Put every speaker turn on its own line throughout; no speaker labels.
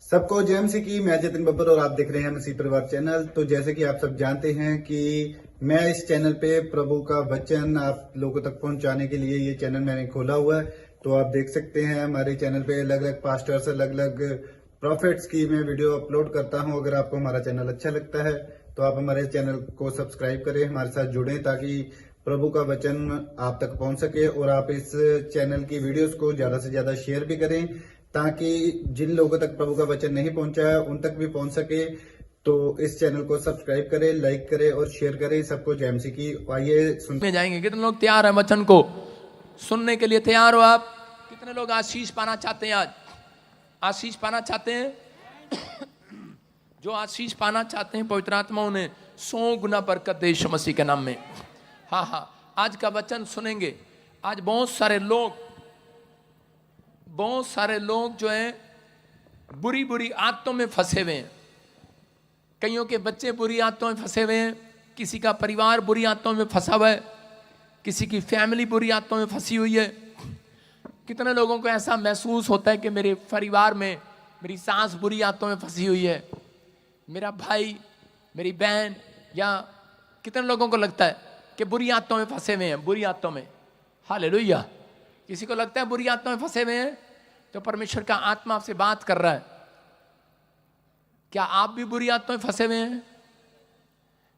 सबको जय मसीह की। मैं जतिन बब्बर और आप देख रहे हैं मसीह परिवार चैनल। तो जैसे कि आप सब जानते हैं कि मैं इस चैनल पे प्रभु का वचन आप लोगों तक पहुंचाने के लिए ये चैनल मैंने खोला हुआ है। तो आप देख सकते हैं हमारे चैनल पे अलग अलग पास्टर्स, अलग अलग प्रॉफिट्स की मैं वीडियो अपलोड करता हूं। अगर आपको हमारा चैनल अच्छा लगता है तो आप हमारे चैनल को सब्सक्राइब करें, हमारे साथ जुड़ें ताकि प्रभु का वचन आप तक पहुंच सके। और आप इस चैनल की वीडियोस को ज्यादा से ज्यादा शेयर भी करें ताकि जिन लोगों तक प्रभु का वचन नहीं पहुंचा है उन तक भी पहुंच सके। तो इस चैनल को सब्सक्राइब करें, लाइक करें और शेयर करें। सबको जय मसीह की। आइए
में जाएंगे। कितने लोग तैयार हैं वचन को सुनने के लिए? तैयार हो आप? कितने लोग आशीष पाना चाहते हैं? आज आशीष पाना चाहते हैं? जो आशीष पाना चाहते हैं पवित्र आत्मा उन्हें 100 गुना बरकत दे यीशु मसीह के नाम में। हाँ, आज का वचन सुनेंगे। आज बहुत सारे लोग जो हैं बुरी बुरी आदतों में फंसे हुए हैं। कईयों के बच्चे बुरी आदतों में फंसे हुए हैं, किसी का परिवार बुरी आदतों में फंसा हुआ है, किसी की फैमिली बुरी आदतों में फंसी हुई है। कितने लोगों को ऐसा महसूस होता है कि मेरे परिवार में मेरी सास बुरी आदतों में फंसी हुई है, मेरा भाई, मेरी बहन, या कितने लोगों को लगता है कि बुरी आदतों में फंसे हुए हैं, बुरी आदतों में। हालेलुया। किसी को लगता है बुरी आदतों में फंसे हुए हैं, तो परमेश्वर का आत्मा आपसे बात कर रहा है। क्या आप भी बुरी आदतों में फंसे हुए हैं?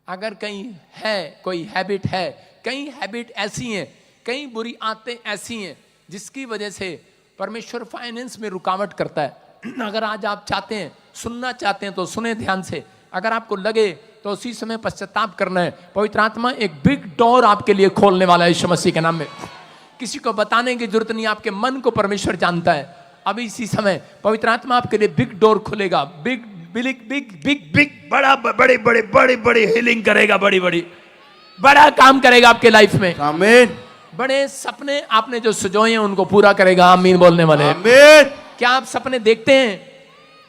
अगर कहीं है, कोई हैबिट है, कई हैबिट ऐसी हैं, कई बुरी आदतें ऐसी हैं जिसकी वजह से परमेश्वर फाइनेंस में रुकावट करता है। अगर आज आप चाहते हैं, सुनना चाहते हैं तो सुने ध्यान से। अगर आपको लगे तो उसी समय पश्चाताप करना है। पवित्र आत्मा एक बिग डोर आपके लिए खोलने वाला है यीशु मसीह के नाम में। किसी को बताने की जरूरत नहीं, आपके मन को परमेश्वर जानता है। अभी इसी समय पवित्र आत्मा आपके लिए बिग डोर खुलेगा। Big big big big big बड़ा बड़े बड़े बड़े बड़े हीलिंग करेगा, बड़ा काम करेगा आपके लाइफ में।
आमीन।
बड़े सपने आपने जो सजोए हैं उनको पूरा करेगा। आमीन बोलने वाले।
आमीन।
क्या आप सपने देखते हैं?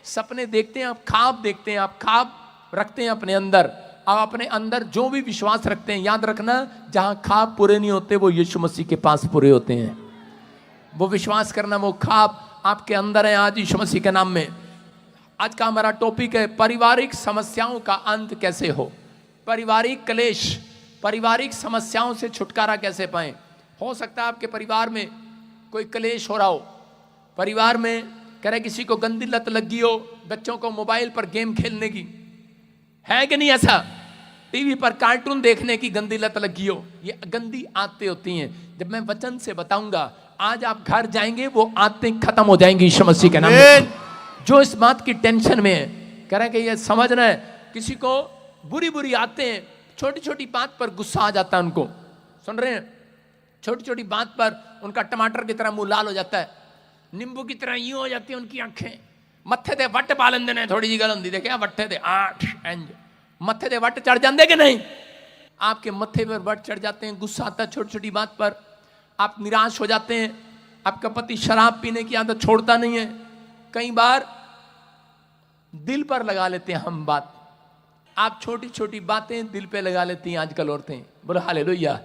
सपने देखते हैं, आप ख्वाब देखते हैं, आप ख्वाब रखते हैं अपने अंदर। आप अपने अंदर जो भी विश्वास रखते हैं, याद रखना जहां ख्वाब पूरे नहीं होते वो यीशु मसीह के पास पूरे होते हैं। वो विश्वास करना, वो ख्वाब आपके अंदर है आज यीशु मसीह के नाम में। आज का हमारा टॉपिक है पारिवारिक समस्याओं का अंत कैसे हो। पारिवारिक क्लेश, पारिवारिक समस्याओं से छुटकारा कैसे पाएं। हो सकता है आपके परिवार में कोई क्लेश हो रहा हो, परिवार में कह रहे किसी को गंदी लत लगी हो, बच्चों को मोबाइल पर गेम खेलने की, है कि नहीं ऐसा? टीवी पर कार्टून देखने की गंदी लत लगी हो। ये गंदी आदतें होती हैं। जब मैं वचन से बताऊंगा, आज आप घर जाएंगे वो आदतें खत्म हो जाएंगी यीशु मसीह के नाम में। जो इस बात की टेंशन में है, कह रहे हैं कि ये समझना है, किसी को बुरी बुरी आदतें, छोटी छोटी बात पर गुस्सा आ जाता है उनको। सुन रहे हैं? छोटी छोटी बात पर उनका टमाटर की तरह मुंह लाल हो जाता है, नींबू की तरह यूं हो जाती है उनकी आंखें। मत्थे दे वट पालन देने थोड़ी जी गल होंदी, देखिए वट्ठे दे 8 इंज मत्थे दे वट चढ़ जाते कि नहीं? आपके मत्थे पर वट चढ़ जाते हैं, गुस्सा आता है छोटी छोटी बात पर, आप निराश हो जाते हैं। आपका पति शराब पीने की आदत छोड़ता नहीं है। कई बार दिल पर लगा लेते हैं हम बात। आप छोटी छोटी बातें दिल पे लगा लेती हैं आजकल औरतें। बोलो हालेलुया।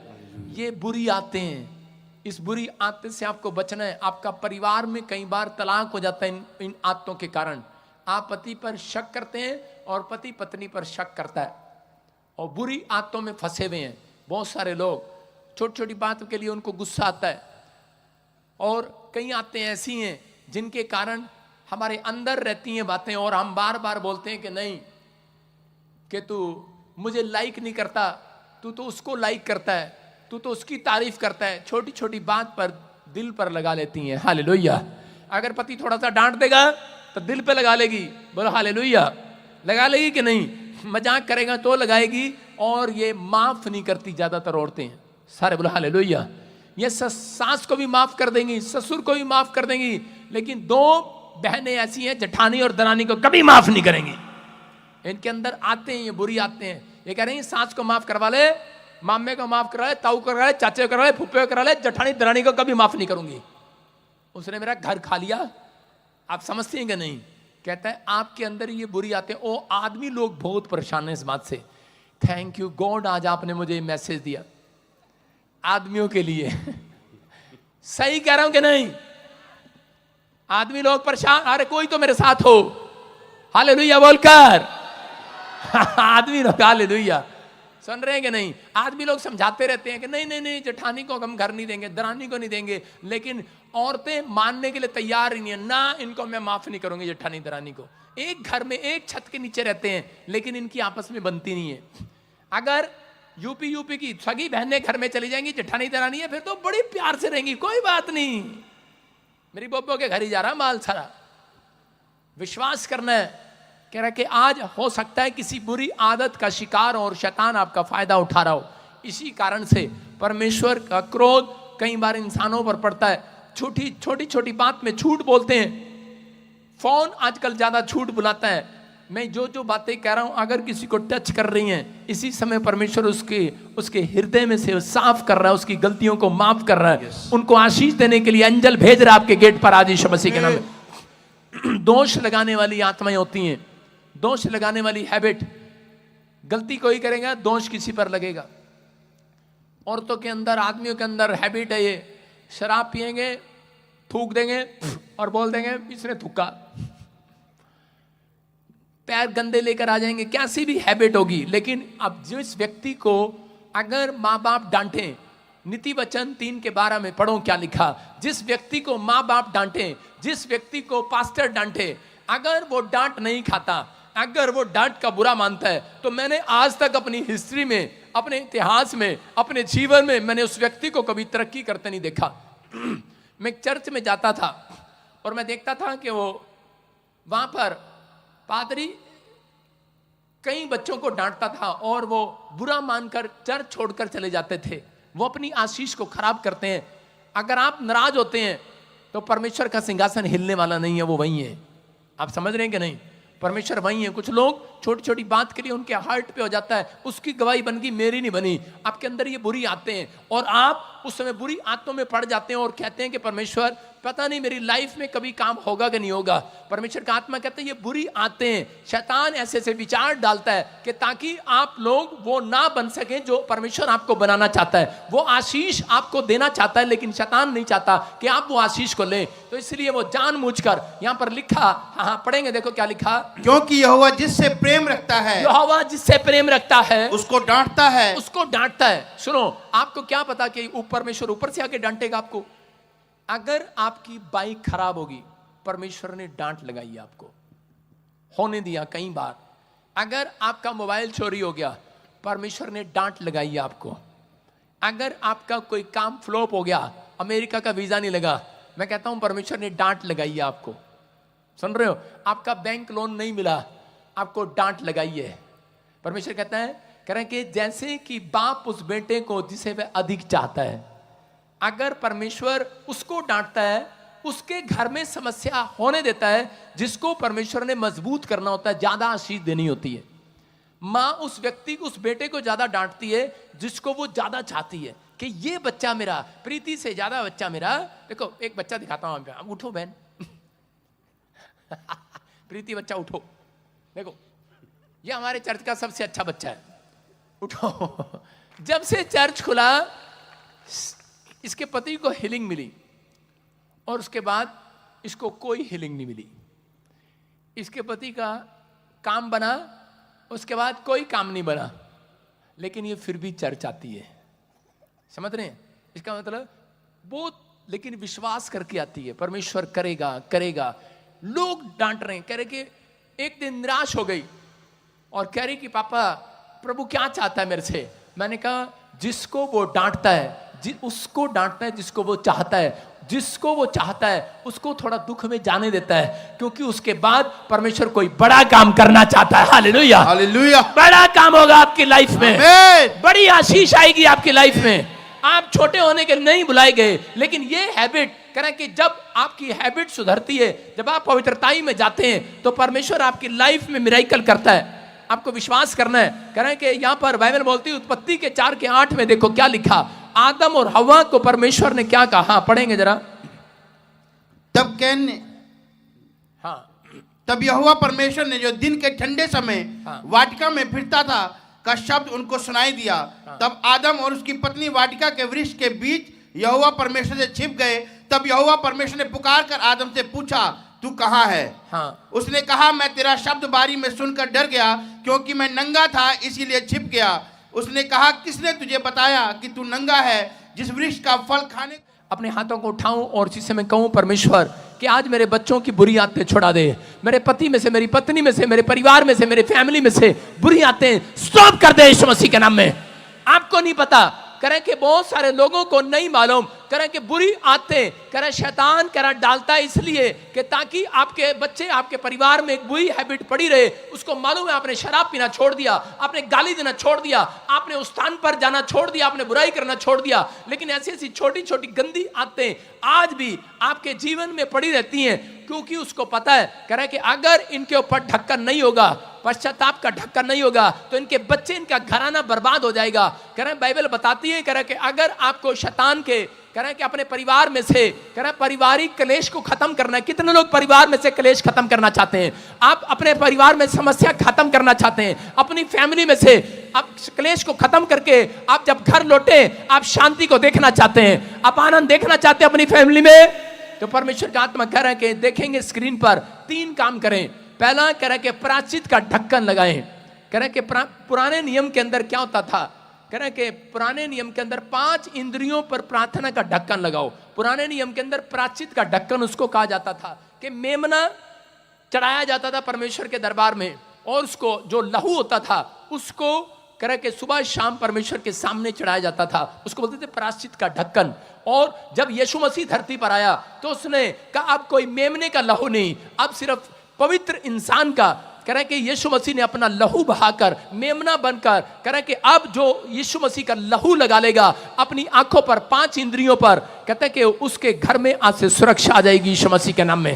ये बुरी आदतें हैं। इस बुरी आदत से आपको बचना है। आपका परिवार में कई बार तलाक हो जाता है इन आदतों के कारण। आप पति पर शक करते हैं और पति पत्नी पर शक करता है, और बुरी आदतों में फंसे हुए हैं बहुत सारे लोग। छोटी छोटी बातों के लिए उनको गुस्सा आता है। और कई आदतें ऐसी हैं जिनके कारण हमारे अंदर रहती हैं बातें, और हम बार बार बोलते हैं कि नहीं, कि तू मुझे लाइक नहीं करता, तू तो उसको लाइक करता है, तू तो उसकी तारीफ करता है। छोटी छोटी बात पर दिल पर लगा लेती हैं। हालेलुया। अगर पति थोड़ा सा डांट देगा तो दिल पे लगा लेगी। बोलो हालेलुया। लगा लेगी कि नहीं? मजाक करेगा तो लगाएगी। और ये माफ नहीं करती ज्यादातर औरतें। सारे बोलो हालेलुया। ये सास को भी माफ कर देंगी, ससुर को भी माफ कर देंगी, लेकिन 2 बहनें ऐसी हैं जेठानी और दरानी को कभी माफ नहीं करेंगी। इनके अंदर आते हैं ये बुरी आते हैं। ये कह रहे हैं सास को माफ करवा ले, मामे को माफ करा ले, ताऊ को करा ले, चाचे को करा ले, फुप्पे को करा ले, जेठानी दरानी को कभी माफ नहीं करूंगी। उसने मेरा घर खा लिया। आप समझते हैं कि नहीं? कहता है आपके अंदर ये बुरी आते हैं। ओ आदमी लोग बहुत परेशान हैं इस बात से। थैंक यू गॉड, आज आपने मुझे मैसेज दिया आदमियों के लिए। सही कह रहा हूं कि नहीं? आदमी लोग परेशान, अरे कोई तो मेरे साथ हो, हालेलुया बोलकर। आदमी लोग हालेलुया सुन रहे हैं कि नहीं? आदमी लोग समझाते रहते हैं कि नहीं नहीं नहीं, जेठानी को हम घर नहीं देंगे, दरानी को नहीं देंगे, लेकिन औरतें मानने के लिए तैयार ही नहीं है। ना, इनको मैं माफ नहीं करूंगी, जेठानी दरानी को। एक घर में एक छत के नीचे रहते हैं, लेकिन इनकी आपस में बनती नहीं है। अगर यूपी की सगी बहनें घर में चली जाएंगी, जेठानी दरानी है, फिर तो बड़ी प्यार से रहेंगी, कोई बात नहीं, मेरी बोबो के घर ही जा रहा माल सारा। विश्वास करना है, कह रहा कि आज हो सकता है किसी बुरी आदत का शिकार और शैतान आपका फायदा उठा रहा हो। इसी कारण से परमेश्वर का क्रोध कई बार इंसानों पर पड़ता है। छोटी छोटी बात में झूठ बोलते हैं। फोन आजकल ज्यादा झूठ बुलाता है। मैं जो बातें कह रहा हूं, अगर किसी को टच कर रही हैं, इसी समय परमेश्वर उसके हृदय में से साफ कर रहा है, उसकी गलतियों को माफ कर रहा है। उनको आशीष देने के लिए अंजल भेज रहा है आपके गेट पर आज यीशु मसीह के नाम में। दोष लगाने वाली आत्माएं होती हैं, दोष लगाने वाली हैबिट। गलती कोई करेगा, दोष किसी पर लगेगा। औरतों के अंदर, आदमियों के अंदर हैबिट है ये, शराब पिएंगे, थूक देंगे और बोल देंगे इसने थूका। पैर गंदे लेकर आ जाएंगे, कैसी भी हैबिट होगी। लेकिन अब जिस व्यक्ति को अगर माँ बाप डांटे, नीति वचन 3:12 में पढ़ो क्या लिखा। जिस व्यक्ति को माँ बाप डांटे, जिस व्यक्ति को पास्टर डांटे, अगर वो डांट नहीं खाता, अगर वो डांट का बुरा मानता है, तो मैंने आज तक अपनी हिस्ट्री में, अपने इतिहास में, अपने जीवन में मैंने उस व्यक्ति को कभी तरक्की करते नहीं देखा। मैं चर्च में जाता था और मैं देखता था कि वो वहां पर पादरी कई बच्चों को डांटता था और वो बुरा मानकर चर्च छोड़कर चले जाते थे। वो अपनी आशीष को खराब करते हैं। अगर आप नाराज होते हैं तो परमेश्वर का सिंहासन हिलने वाला नहीं है, वो वही है। आप समझ रहे हैं कि नहीं? परमेश्वर वही है। कुछ लोग छोटी छोटी बात के लिए उनके हार्ट पे हो जाता है, उसकी गवाही बन गई, मेरी नहीं बनी। आपके अंदर ये बुरी आदतें हैं और आप उस समय बुरी आदतों में पड़ जाते हैं और कहते हैं कि परमेश्वर पता नहीं मेरी लाइफ में कभी काम होगा कि नहीं होगा। परमेश्वर का आत्मा कहता है ये बुरी आदतें हैं। शैतान ऐसे ऐसे विचार डालता है कि ताकि आप लोग वो ना बन सकें जो परमेश्वर आपको बनाना चाहता है। वो आशीष आपको देना चाहता है, लेकिन शैतान नहीं चाहता कि आप वो आशीष को लें। तो इसलिए वो जानबूझकर यहाँ पर लिखा, हाँ पढ़ेंगे, देखो क्या लिखा।
क्योंकि यहोवा जिससे प्रेम रखता है,
यहोवा जिससे प्रेम रखता है
उसको डांटता है,
उसको डांटता है। सुनो, आपको क्या पता कि परमेश्वर ऊपर से आके डांटेगा आपको? अगर आपकी बाइक खराब होगी, परमेश्वर ने डांट लगाई है आपको, होने दिया कई बार। अगर आपका मोबाइल चोरी हो गया, परमेश्वर ने डांट लगाई है आपको। अगर आपका कोई काम फ्लॉप हो गया, अमेरिका का वीजा नहीं लगा, मैं कहता हूं परमेश्वर ने डांट लगाई है आपको। सुन रहे हो? आपका बैंक लोन नहीं मिला, आपको डांट लगाई है। परमेश्वर कहता है, कह रहे हैं कि जैसे कि बाप उस बेटे को जिसे वह अधिक चाहता है, अगर परमेश्वर उसको डांटता है, उसके घर में समस्या होने देता है, जिसको परमेश्वर ने मजबूत करना होता है, ज्यादा आशीष देनी होती है। माँ उस व्यक्ति को, उस बेटे को ज्यादा डांटती है जिसको वो ज्यादा चाहती है कि ये बच्चा मेरा, प्रीति से ज्यादा बच्चा मेरा। देखो एक बच्चा दिखाता हूं, अब उठो बहन। प्रीति बच्चा उठो, देखो ये हमारे चर्च का सबसे अच्छा बच्चा है, उठो। जब से चर्च खुला, इसके पति को हीलिंग मिली और उसके बाद इसको कोई हीलिंग नहीं मिली। इसके पति का काम बना, उसके बाद कोई काम नहीं बना, लेकिन ये फिर भी चर्च आती है। समझ रहे हैं? इसका मतलब बहुत, लेकिन विश्वास करके आती है, परमेश्वर करेगा करेगा। लोग डांट रहे हैं, कह रहे कि एक दिन निराश हो गई और कह रही कि पापा प्रभु क्या चाहता है मेरे से। मैंने कहा जिसको वो डांटता है, उसको डांटता है जिसको वो चाहता है। जिसको वो चाहता है उसको थोड़ा दुख में जाने देता है, क्योंकि उसके बाद परमेश्वर कोई बड़ा काम करना चाहता है। Hallelujah,
hallelujah.
बड़ा काम होगा आपकी लाइफ में, बड़ी आशीष आएगी आपकी लाइफ में। आप छोटे होने के नहीं बुलाए गए, लेकिन ये हैबिट करें कि जब आपकी हैबिट सुधरती है, जब आप पवित्रताई में जाते हैं, तो परमेश्वर आपकी लाइफ में मिरेकल करता है। आपको विश्वास करना है। करें कि यहां पर बाइबल बोलती है, उत्पत्ति के 4:8 में देखो क्या लिखा। आदम और हव्वा को परमेश्वर ने क्या कहा, पढ़ेंगे जरा।
तब कैन ने,
हाँ,
तब यहोवा परमेश्वर ने जो दिन के ठंडे समय
हाँ,
वाटिका में फिरता था का शब्द उनको सुनाई दिया।
हाँ,
तब आदम और उसकी पत्नी वाटिका के वृक्ष के बीच यहोवा परमेश्वर से छिप गए। तब यहोवा परमेश्वर ने पुकार कर आदम से पूछा, तू कहाँ है?
हाँ,
उसने कहा, मैं तेरा शब्द बारी में सुनकर डर गया, क्योंकि मैं नंगा था इसीलिए छिप गया। उसने कहा, किसने तुझे बताया कि तू नंगा है? जिस वृक्ष का फल खाने।
अपने हाथों को उठाऊं और जिससे मैं कहूं, परमेश्वर कि आज मेरे बच्चों की बुरी आदतें छुड़ा दे, मेरे पति में से, मेरी पत्नी में से, मेरे परिवार में से, मेरे फैमिली में से बुरी आदतें स्टॉप कर दे यीशु मसीह के नाम में। आपको नहीं पता, करें कि बहुत सारे लोगों को नहीं मालूम, करें कि बुरी आदतें करें शैतान करें डालता है इसलिए कि ताकि आपके बच्चे, आपके परिवार में एक बुरी हैबिट पड़ी रहे। उसको मालूम है आपने शराब पीना छोड़ दिया, आपने गाली देना छोड़ दिया, आपने उस स्थान पर जाना छोड़ दिया, आपने बुराई करना छोड़ दिया, लेकिन ऐसी ऐसी छोटी छोटी गंदी आदतें आज भी आपके जीवन में पड़ी रहती हैं, क्योंकि उसको पता है करें कि अगर इनके ऊपर ढक्कन नहीं होगा, पश्चाताप का ढक्कन नहीं होगा, तो इनके बच्चे, इनका घराना बर्बाद हो जाएगा। करें बाइबल बताती है करें कि अगर आपको शैतान के करें कि अपने परिवार में से करें पारिवारिक क्लेश को खत्म करना है। कितने लोग परिवार में से क्लेश खत्म करना चाहते हैं? आप अपने परिवार में समस्या खत्म करना चाहते हैं, अपनी फैमिली में से आप क्लेश को खत्म करके आप जब घर लौटे आप शांति को देखना चाहते हैं, आप आनंद देखना चाहते हैं अपनी फैमिली में, तो परमेश्वर का आत्मा कह रहा है कि देखेंगे स्क्रीन पर 3 काम करें। पहला कह रहा है कि प्रायश्चित का ढक्कन लगाएं। कह रहे कि पुराने नियम के अंदर क्या होता था? कह रहे कि पुराने नियम के अंदर 5 इंद्रियों पर प्रार्थना का ढक्कन लगाओ। पुराने नियम के अंदर प्रायश्चित का ढक्कन उसको कहा जाता था कि मेमना चढ़ाया जाता था परमेश्वर के दरबार में, और उसको जो लहू होता था उसको कह रहे कि सुबह शाम परमेश्वर के सामने चढ़ाया जाता था, उसको बोलते थे प्रायश्चित का ढक्कन। और जब यीशु मसीह धरती पर आया तो उसने कहा अब कोई मेमने का लहू नहीं, अब सिर्फ पवित्र इंसान का कह रहे कि यीशु मसीह ने अपना लहू बहाकर मेमना बनकर कह रहे कि अब जो यीशु मसीह का लहू लगा लेगा अपनी आंखों पर, 5 इंद्रियों पर, कहते हैं कि उसके घर में आज से सुरक्षा आ जाएगी यीशु मसीह के नाम में।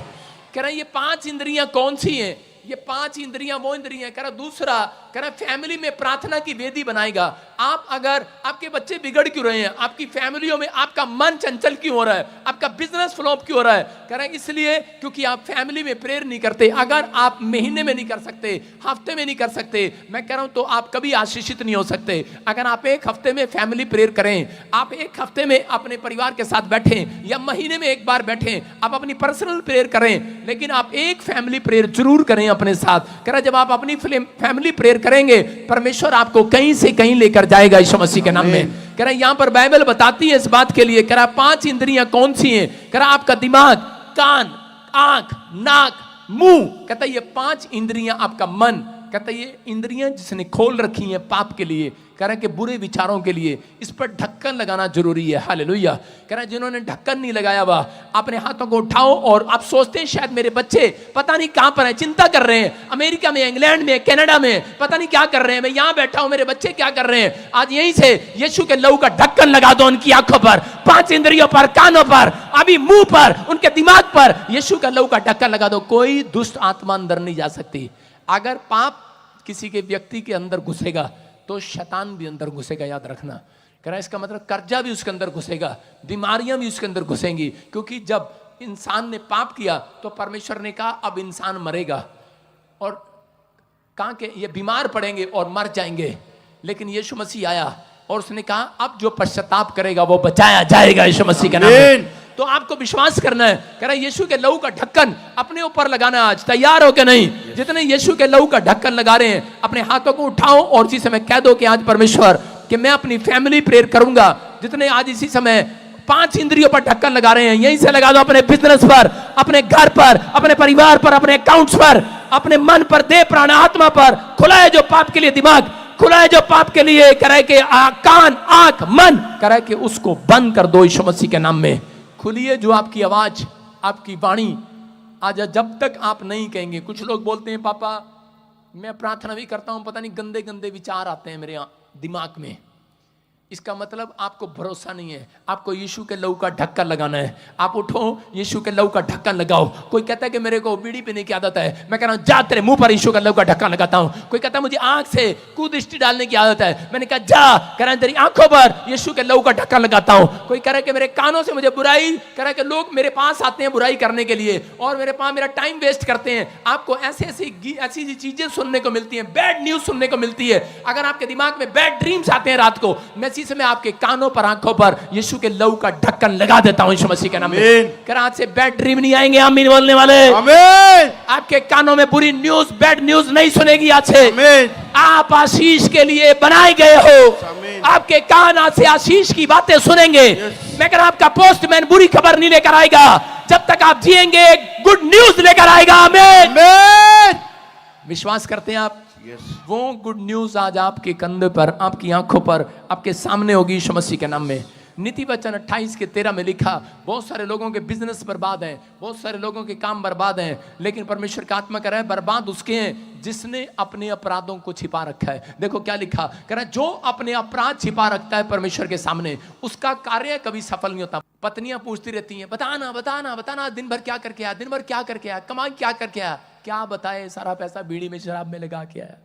कह रहे ये 5 इंद्रियां कौन सी हैं? ये 5 इंद्रियां वो इंद्रियां। कह रहा दूसरा, कह रहा फैमिली में प्रार्थना की वेदी बनाएगा। आप अगर आपके बच्चे बिगड़ क्यों रहे हैं, आपकी फैमिलियों में आपका मन चंचल क्यों हो रहा है, आपका बिजनेस फ्लॉप क्यों हो रहा है? कह रहे इसलिए क्योंकि आप फैमिली में प्रेयर नहीं करते। अगर आप महीने में नहीं कर सकते, हफ्ते में नहीं कर सकते, मैं कह रहा हूं तो आप कभी आशीषित नहीं हो सकते। अगर आप एक हफ्ते में फैमिली प्रेयर करें, आप एक हफ्ते में अपने परिवार के साथ बैठें या महीने में एक बार बैठें, आप अपनी पर्सनल प्रेयर करें, लेकिन आप एक फैमिली प्रेयर जरूर करें अपने साथ। कह रहा जब आप अपनी फैमिली प्रेयर करेंगे परमेश्वर आपको कहीं से कहीं लेकर जाएगा यीशु मसीह के नाम में। कह रहा यहां पर बाइबल बताती है इस बात के लिए, कह रहा 5 इंद्रियां कौन सी हैं? कह रहा आपका दिमाग, कान, आंख, नाक, मुंह। कहता है ये 5 इंद्रियां, आपका मन, कहता है ये इंद्रियां जिसने खोल रखी हैं पाप के लिए, कह रहा है कि बुरे विचारों के लिए, इस पर ढक्कन लगाना जरूरी है। हालेलुया। कह रहा है जिन्होंने ढक्कन नहीं लगाया हुआ अपने हाथों को उठाओ। और आप सोचते हैं शायद मेरे बच्चे पता नहीं कहां पर हैं, चिंता कर रहे हैं, अमेरिका में, इंग्लैंड में, कनाडा में, पता नहीं क्या कर रहे हैं, मैं यहां बैठा हूं, मेरे बच्चे क्या कर रहे हैं? आज यहीं से यीशु के लहू का ढक्कन लगा दो उनकी आंखों पर, 5 इंद्रियों पर, कानों पर, अभी मुंह पर, उनके दिमाग पर यीशु का लहू का ढक्कन लगा दो। कोई दुष्ट आत्मा अंदर नहीं जा सकती। अगर पाप किसी के व्यक्ति के अंदर घुसेगा तो शैतान भी अंदर घुसेगा, याद रखना। कह रहा है इसका मतलब कर्जा भी उसके अंदर घुसेगा, बीमारियां भी उसके अंदर घुसेंगी, क्योंकि जब इंसान ने पाप किया तो परमेश्वर ने कहा अब इंसान मरेगा, और कहा कि ये बीमार पड़ेंगे और मर जाएंगे। लेकिन यीशु मसीह आया और उसने कहा अब जो पश्चाताप करेगा वो बचाया जाएगा यीशु मसीह के नाम में। तो आपको विश्वास करना है। कह रहा है यीशु के लहू का ढक्कन अपने ऊपर लगाना। आज तैयार हो के नहीं? जितने यीशु के लहू का ढक्कन लगा रहे हैं अपने हाथों को उठाओ और इसी समय कह दो कि आज परमेश्वर कि मैं अपनी फैमिली प्रेयर करूंगा। जितने आज इसी समय 5 इंद्रियों पर ढक्कन लगा रहे हैं, यहीं से लगा दो अपने बिजनेस पर, अपने घर पर, अपने परिवार पर, अपने अकाउंट्स पर, अपने मन पर, देह प्राण आत्मा पर। खुला है जो पाप के लिए दिमाग, खुला है जो पाप के लिए कह रहे कि कान, आंख, मन, कह रहे कि उसको बंद कर दो यीशु मसीह के नाम में। खुलिए जो आपकी आवाज, आपकी वाणी आज जब तक आप नहीं कहेंगे। कुछ लोग बोलते हैं पापा मैं प्रार्थना भी करता हूं, पता नहीं गंदे गंदे विचार आते हैं मेरे दिमाग में। इसका मतलब आपको भरोसा नहीं है। आपको यीशु के लहू का ढक्कन लगाना है। आप उठो, यीशु के लहू का ढक्कन लगाओ। कोई कहता है कि मेरे को बीड़ी पीने की आदत है, मैं कह रहा हूं जा तेरे मुंह पर यीशु का लहू का ढक्कन लगाता हूं। कोई कहता है मुझे आंख से कुदृष्टि डालने की आदत है, मैंने कहा जा, कह रहा है तेरी आंखों पर यीशु के लहू का ढक्कन लगाता हूं। कोई कह रहा है कि मेरे कानों से मुझे बुराई, कह रहा है कि लोग मेरे पास आते हैं बुराई करने के लिए और मेरे पास मेरा टाइम वेस्ट करते हैं। आपको ऐसी चीजें सुनने को मिलती हैं, बैड न्यूज सुनने को मिलती है। अगर आपके दिमाग में बैड ड्रीम्स आते हैं रात को, मैं इसी समय आपके कानों पर, आंखों पर यीशु के लहू का ढक्कन लगा देता हूं यीशु मसीह के नाम में।
आमीन।
कर आज से बैड ड्रीम नहीं आएंगे आमीन बोलने वाले।
आमीन।
आपके कानों में बुरी न्यूज, बैड न्यूज नहीं सुनेगी आज से।
आमीन।
आप आशीष के लिए बनाए गए हो।
आमीन।
आपके कान आज से आशीष की बातें सुनेंगे। मैं कह रहा हूं, आपका पोस्टमैन बुरी खबर नहीं लेकर आएगा, जब तक आप जिएंगे गुड न्यूज लेकर आएगा। आमीन।
आमीन।
विश्वास करते हैं आप?
यस।
वो गुड न्यूज आज आपके कंधे पर, आपकी आंखों पर, आपके सामने होगी यीशु मसीह के नाम में। नीति वचन 28:13 में लिखा, बहुत सारे लोगों के बिजनेस बर्बाद हैं, बहुत सारे लोगों के काम बर्बाद हैं, लेकिन परमेश्वर का आत्मा कह रहा है बर्बाद उसके हैं जिसने अपने अपराधों को छिपा रखा है। देखो क्या लिखा, कह रहा है जो अपने अपराध छिपा रखता है परमेश्वर के सामने, उसका कार्य कभी सफल नहीं होता। पत्नियां पूछती रहती हैं, बताना बताना बताना, दिन भर क्या करके आया, दिन भर क्या करके आया, कमाई क्या करके आया। क्या बताए, सारा पैसा बीड़ी में, शराब में लगा के आया,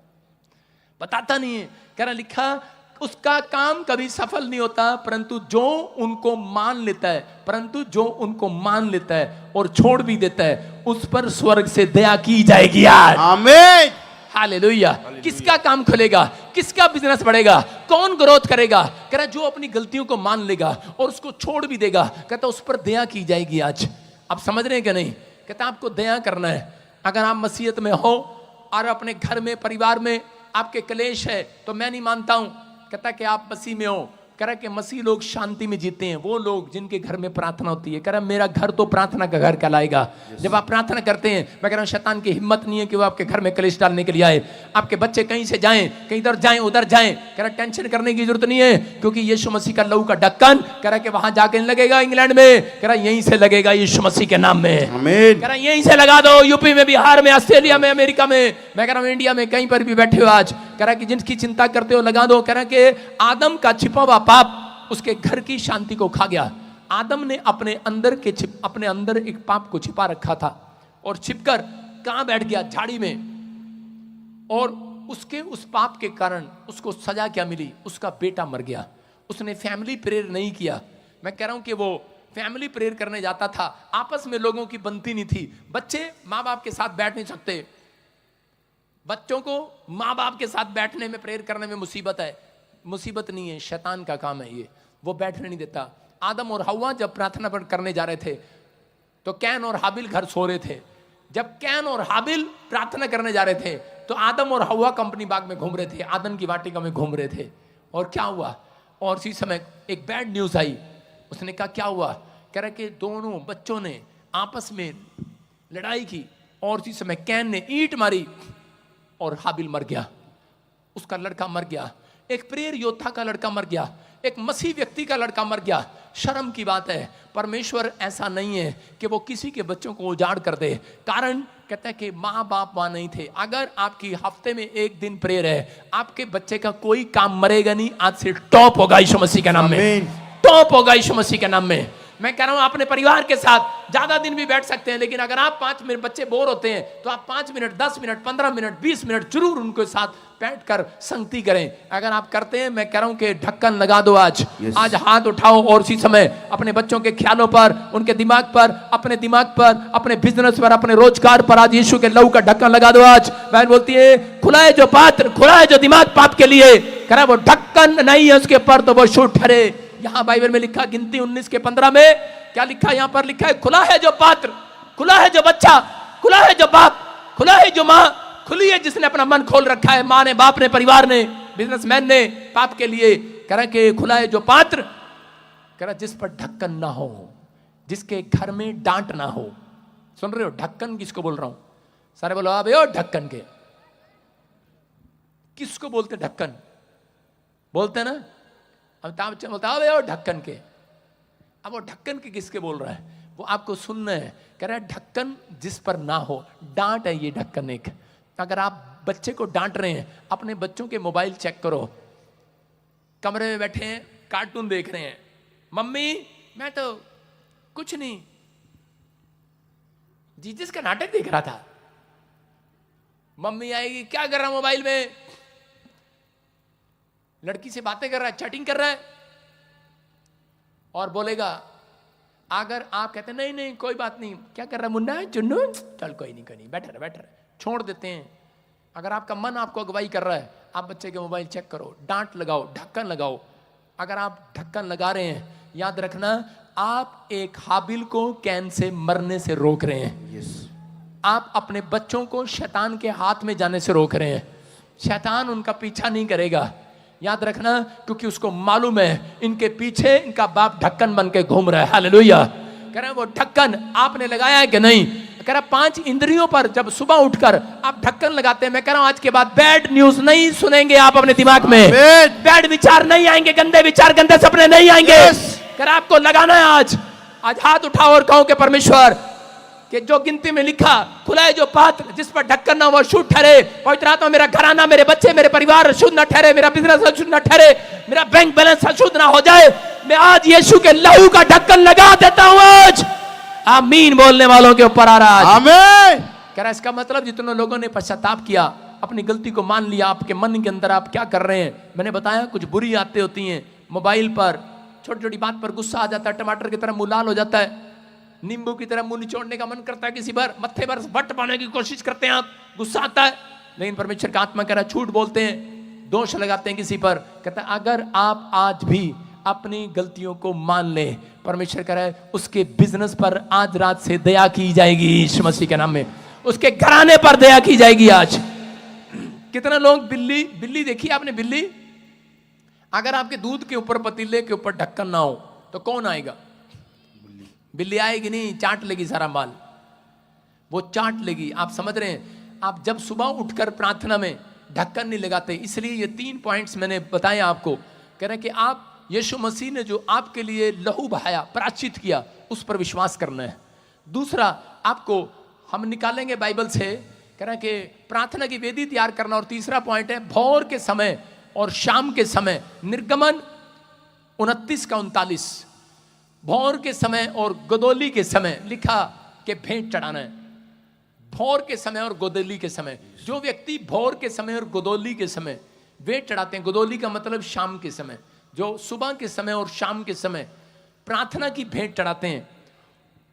बताता नहीं है। कह रहा लिखा, उसका काम कभी सफल नहीं होता, परंतु जो उनको मान लेता है, परंतु जो उनको मान लेता है और छोड़ भी देता है, उस पर स्वर्ग से दया की जाएगी आज।
आमीन।
हालेलुया। किसका काम खुलेगा, किसका बिजनेस बढ़ेगा, कौन ग्रोथ करेगा? कह रहा जो अपनी गलतियों को मान लेगा और उसको छोड़ भी देगा, कहता उस पर दया की जाएगी आज। आप समझ रहे हैं क्या? नहीं, कहता आपको दया करना है। अगर आप मसीहत में हो और अपने घर में, परिवार में आपके क्लेश है, तो मैं नहीं मानता हूं, कहता कि आप मसीह में हो। कह रहा कि मसीह लोग शांति में जीते हैं, वो लोग जिनके घर में प्रार्थना होती है। कह रहा मेरा घर तो प्रार्थना का घर कहलाएगा। जब आप प्रार्थना करते हैं, मैं कह रहा हूं शैतान की हिम्मत नहीं है कि वो आपके घर में कलेश डालने के लिए आए। आपके बच्चे कहीं से जाएं, कहीं इधर जाएं उधर जाएं, कह रहा टेंशन करने की जरूरत नहीं है, क्योंकि यीशु मसीह का लहू का ढक्कन, कह रहा कि वहां जाके नहीं लगेगा इंग्लैंड में, कह रहा यहीं से लगेगा यीशु मसीह के नाम में।
आमीन।
कह रहा यहीं से लगा दो, यूपी में, बिहार में, ऑस्ट्रेलिया में, अमेरिका में, मैं कह रहा हूं इंडिया में, कहीं पर भी बैठे हो आज, कह रहा कि जिनकी चिंता करते हो लगा दो। कह रहा कि आदम का छिपा हुआ पाप उसके घर की शांति को खा गया। आदम ने अपने अंदर एक पाप को छिपा रखा था और छिपकर कहां बैठ गया? झाड़ी में। और उसके उस पाप के कारण उसको सजा क्या मिली? उसका बेटा मर गया। उसने फैमिली प्रेयर नहीं किया। मैं कह रहा हूं कि वो फैमिली प्रेयर करने जाता था, आपस में लोगों की बनती नहीं थी। बच्चे माँ बाप के साथ बैठ नहीं सकते, बच्चों को माँ बाप के साथ बैठने में, प्रेयर करने में मुसीबत है। मुसीबत नहीं है, शैतान का काम है ये, वो बैठने नहीं देता। आदम और हव्वा जब प्रार्थना करने जा रहे थे, तो कैन और हाबिल घर सो रहे थे। जब कैन और हाबिल प्रार्थना करने जा रहे थे, तो आदम और हव्वा कंपनी बाग में घूम रहे थे, आदम की वाटिका में घूम रहे थे। और क्या हुआ? और इसी समय एक बैड न्यूज आई। उसने कहा क्या हुआ? कह रहा कि दोनों बच्चों ने आपस में लड़ाई की और इसी समय कैन ने ईंट मारी और हाबिल मर गया, उसका लड़का मर गया। एक प्रेयर योद्धा का लड़का मर गया, एक मसीह व्यक्ति का लड़का मर गया। शर्म की बात है, परमेश्वर ऐसा नहीं है कि वो किसी के बच्चों को उजाड़ कर दे। कारण कहता है कि माँ बाप वहां नहीं थे। अगर आपकी हफ्ते में एक दिन प्रेयर है, आपके बच्चे का कोई काम मरेगा नहीं। आज से टॉप होगा यीशु मसीह के नाम में, टॉप होगा यीशु मसीह के नाम में। मैं कह रहा हूं अपने परिवार के साथ ज्यादा दिन भी बैठ सकते हैं, लेकिन अगर आप 5 मिनट, बच्चे बोर होते हैं तो आप 5 मिनट, 10 मिनट, 15 मिनट, 20 मिनट जरूर उनके साथ बैठकर संगति करें। अगर आप करते हैं, मैं कह रहा हूं कि ढक्कन लगा दो आज। आज हाथ उठाओ और इसी समय अपने बच्चों के ख्यालों पर, उनके दिमाग पर, अपने दिमाग पर, अपने बिजनेस पर, अपने रोजगार पर आज यीशु के लहू का ढक्कन लगा दो आज। बहन बोलती है खुला है जो पात्र, खुला है जो दिमाग पाप के लिए, कह रहा वो ढक्कन नहीं है उसके पर तो वो शुद्ध ठहरे। यहां बाइबल में लिखा, गिनती 19:15 में क्या लिखा? यहां पर लिखा है खुला है जो पात्र, खुला है जो बच्चा, खुला है जो बाप, खुला है जो मां, खुली है जिसने अपना मन खोल रखा है, मां ने, बाप ने, परिवार ने, बिजनेसमैन ने पाप के लिए। कह रहा कि खुला है जो पात्र, कह रहा जिस पर ढक्कन ना हो, जिसके घर में डांट ना हो। सुन रहे हो? ढक्कन किसको बोल रहा हूं? सारे बोलो अब यो ढक्कन के। किसको बोलते ढक्कन? बोलते ना, अमिताभ बच्चन बोलता है ढक्कन के। अब वो ढक्कन के किसके बोल रहा है? वो आपको सुनना है। कह रहा है ढक्कन जिस पर ना हो, डांट है ये ढक्कन एक। अगर आप बच्चे को डांट रहे हैं, अपने बच्चों के मोबाइल चेक करो, कमरे में बैठे हैं, कार्टून देख रहे हैं, मम्मी मैं तो कुछ नहीं, जीसस का नाटक देख रहा था। मम्मी आएगी, क्या कर रहा मोबाइल में? लड़की से बातें कर रहा है, चैटिंग कर रहा है, और बोलेगा। अगर आप कहते हैं नहीं नहीं कोई बात नहीं, क्या कर रहा है मुन्ना, चुन्नू, चल कोई नहीं, बैठ रहे, छोड़ देते हैं। अगर आपका मन आपको अगुवाई कर रहा है, आप बच्चे के मोबाइल चेक करो, डांट लगाओ, ढक्कन लगाओ। अगर आप ढक्कन लगा रहे हैं, याद रखना आप एक हाबिल को कैन से मरने से रोक रहे हैं। आप अपने बच्चों को शैतान के हाथ में जाने से रोक रहे हैं। शैतान उनका पीछा नहीं करेगा, याद रखना, क्योंकि उसको मालूम है इनके पीछे इनका बाप ढक्कन बन के घूम रहा है। हालेलुया। कह रहे हैं वो ढक्कन आपने लगाया है कि नहीं? कह रहा 5 इंद्रियों पर जब सुबह उठकर आप ढक्कन लगाते हैं, मैं कह रहा हूं आज के बाद बैड न्यूज नहीं सुनेंगे आप अपने दिमाग में, बैड विचार नहीं आएंगे, गंदे विचार गंदे सपने नहीं आएंगे। कह रहा आपको लगाना है आज हाथ उठाओ और कहो कि परमेश्वर कि जो गिनती में लिखा खुला है जो पात्र जिस पर ढक्कन ना वो शुद्ध ठहरे। पवित्र आत्मा मेरा घराना, मेरे बच्चे, मेरे परिवार शुद्ध ना ठहरे, मेरा बिजनेस अशुद्ध ना ठहरे, मेरा बैंक बैलेंस अशुद्ध ना हो जाए। मैं आज यीशु के लहू का ढक्कन लगा देता हूं आज। आमीन बोलने वालों के ऊपर आ रहा है।
आमीन।
कह रहा इसका मतलब जितने लोगों ने पश्चाताप किया, अपनी गलती को मान लिया, आपके मन के अंदर आप क्या कर रहे हैं? मैंने बताया कुछ बुरी आदतें होती हैं। मोबाइल पर छोटी छोटी बात पर गुस्सा आ जाता है, टमाटर की तरह मुंह लाल हो जाता है, नींबू की तरह मुंह निचोड़ने का मन करता है, किसी पर मत्थे पर बट पाने की कोशिश करते हैं आप, गुस्सा आता है। लेकिन परमेश्वर का आत्मा कह रहा है झूठ बोलते हैं, दोष लगाते हैं किसी पर। कहता है अगर आप आज भी अपनी गलतियों को मान लें, परमेश्वर कह रहा है उसके बिजनेस पर आज रात से दया की जाएगी यीशु मसीह के नाम में, उसके घराने पर दया की जाएगी आज। कितना लोग बिल्ली देखी आपने? बिल्ली अगर आपके दूध के ऊपर पतीले के ऊपर ढक्कन ना हो तो कौन आएगा? बिल्ली आएगी नहीं, चाट लेगी सारा माल, वो चाट लेगी। आप समझ रहे हैं? आप जब सुबह उठकर प्रार्थना में ढक्कन नहीं लगाते, इसलिए ये 3 पॉइंट्स मैंने बताए आपको। कह रहे हैं कि आप यीशु मसीह ने जो आपके लिए लहू बहाया, प्रायश्चित किया, उस पर विश्वास करना है। दूसरा आपको हम निकालेंगे बाइबल से, कह रहे हैं कि प्रार्थना की वेदी तैयार करना। और तीसरा पॉइंट है भोर के समय और शाम के समय। निर्गमन 29 का 39 भोर के समय और गोदोली के समय लिखा कि भेंट चढ़ाना है। भोर के समय और गोदोली के समय, जो व्यक्ति भोर के समय और गोदोली के समय भेंट चढ़ाते हैं, गोदोली का मतलब शाम के समय, जो सुबह के समय और शाम के समय प्रार्थना की भेंट चढ़ाते हैं,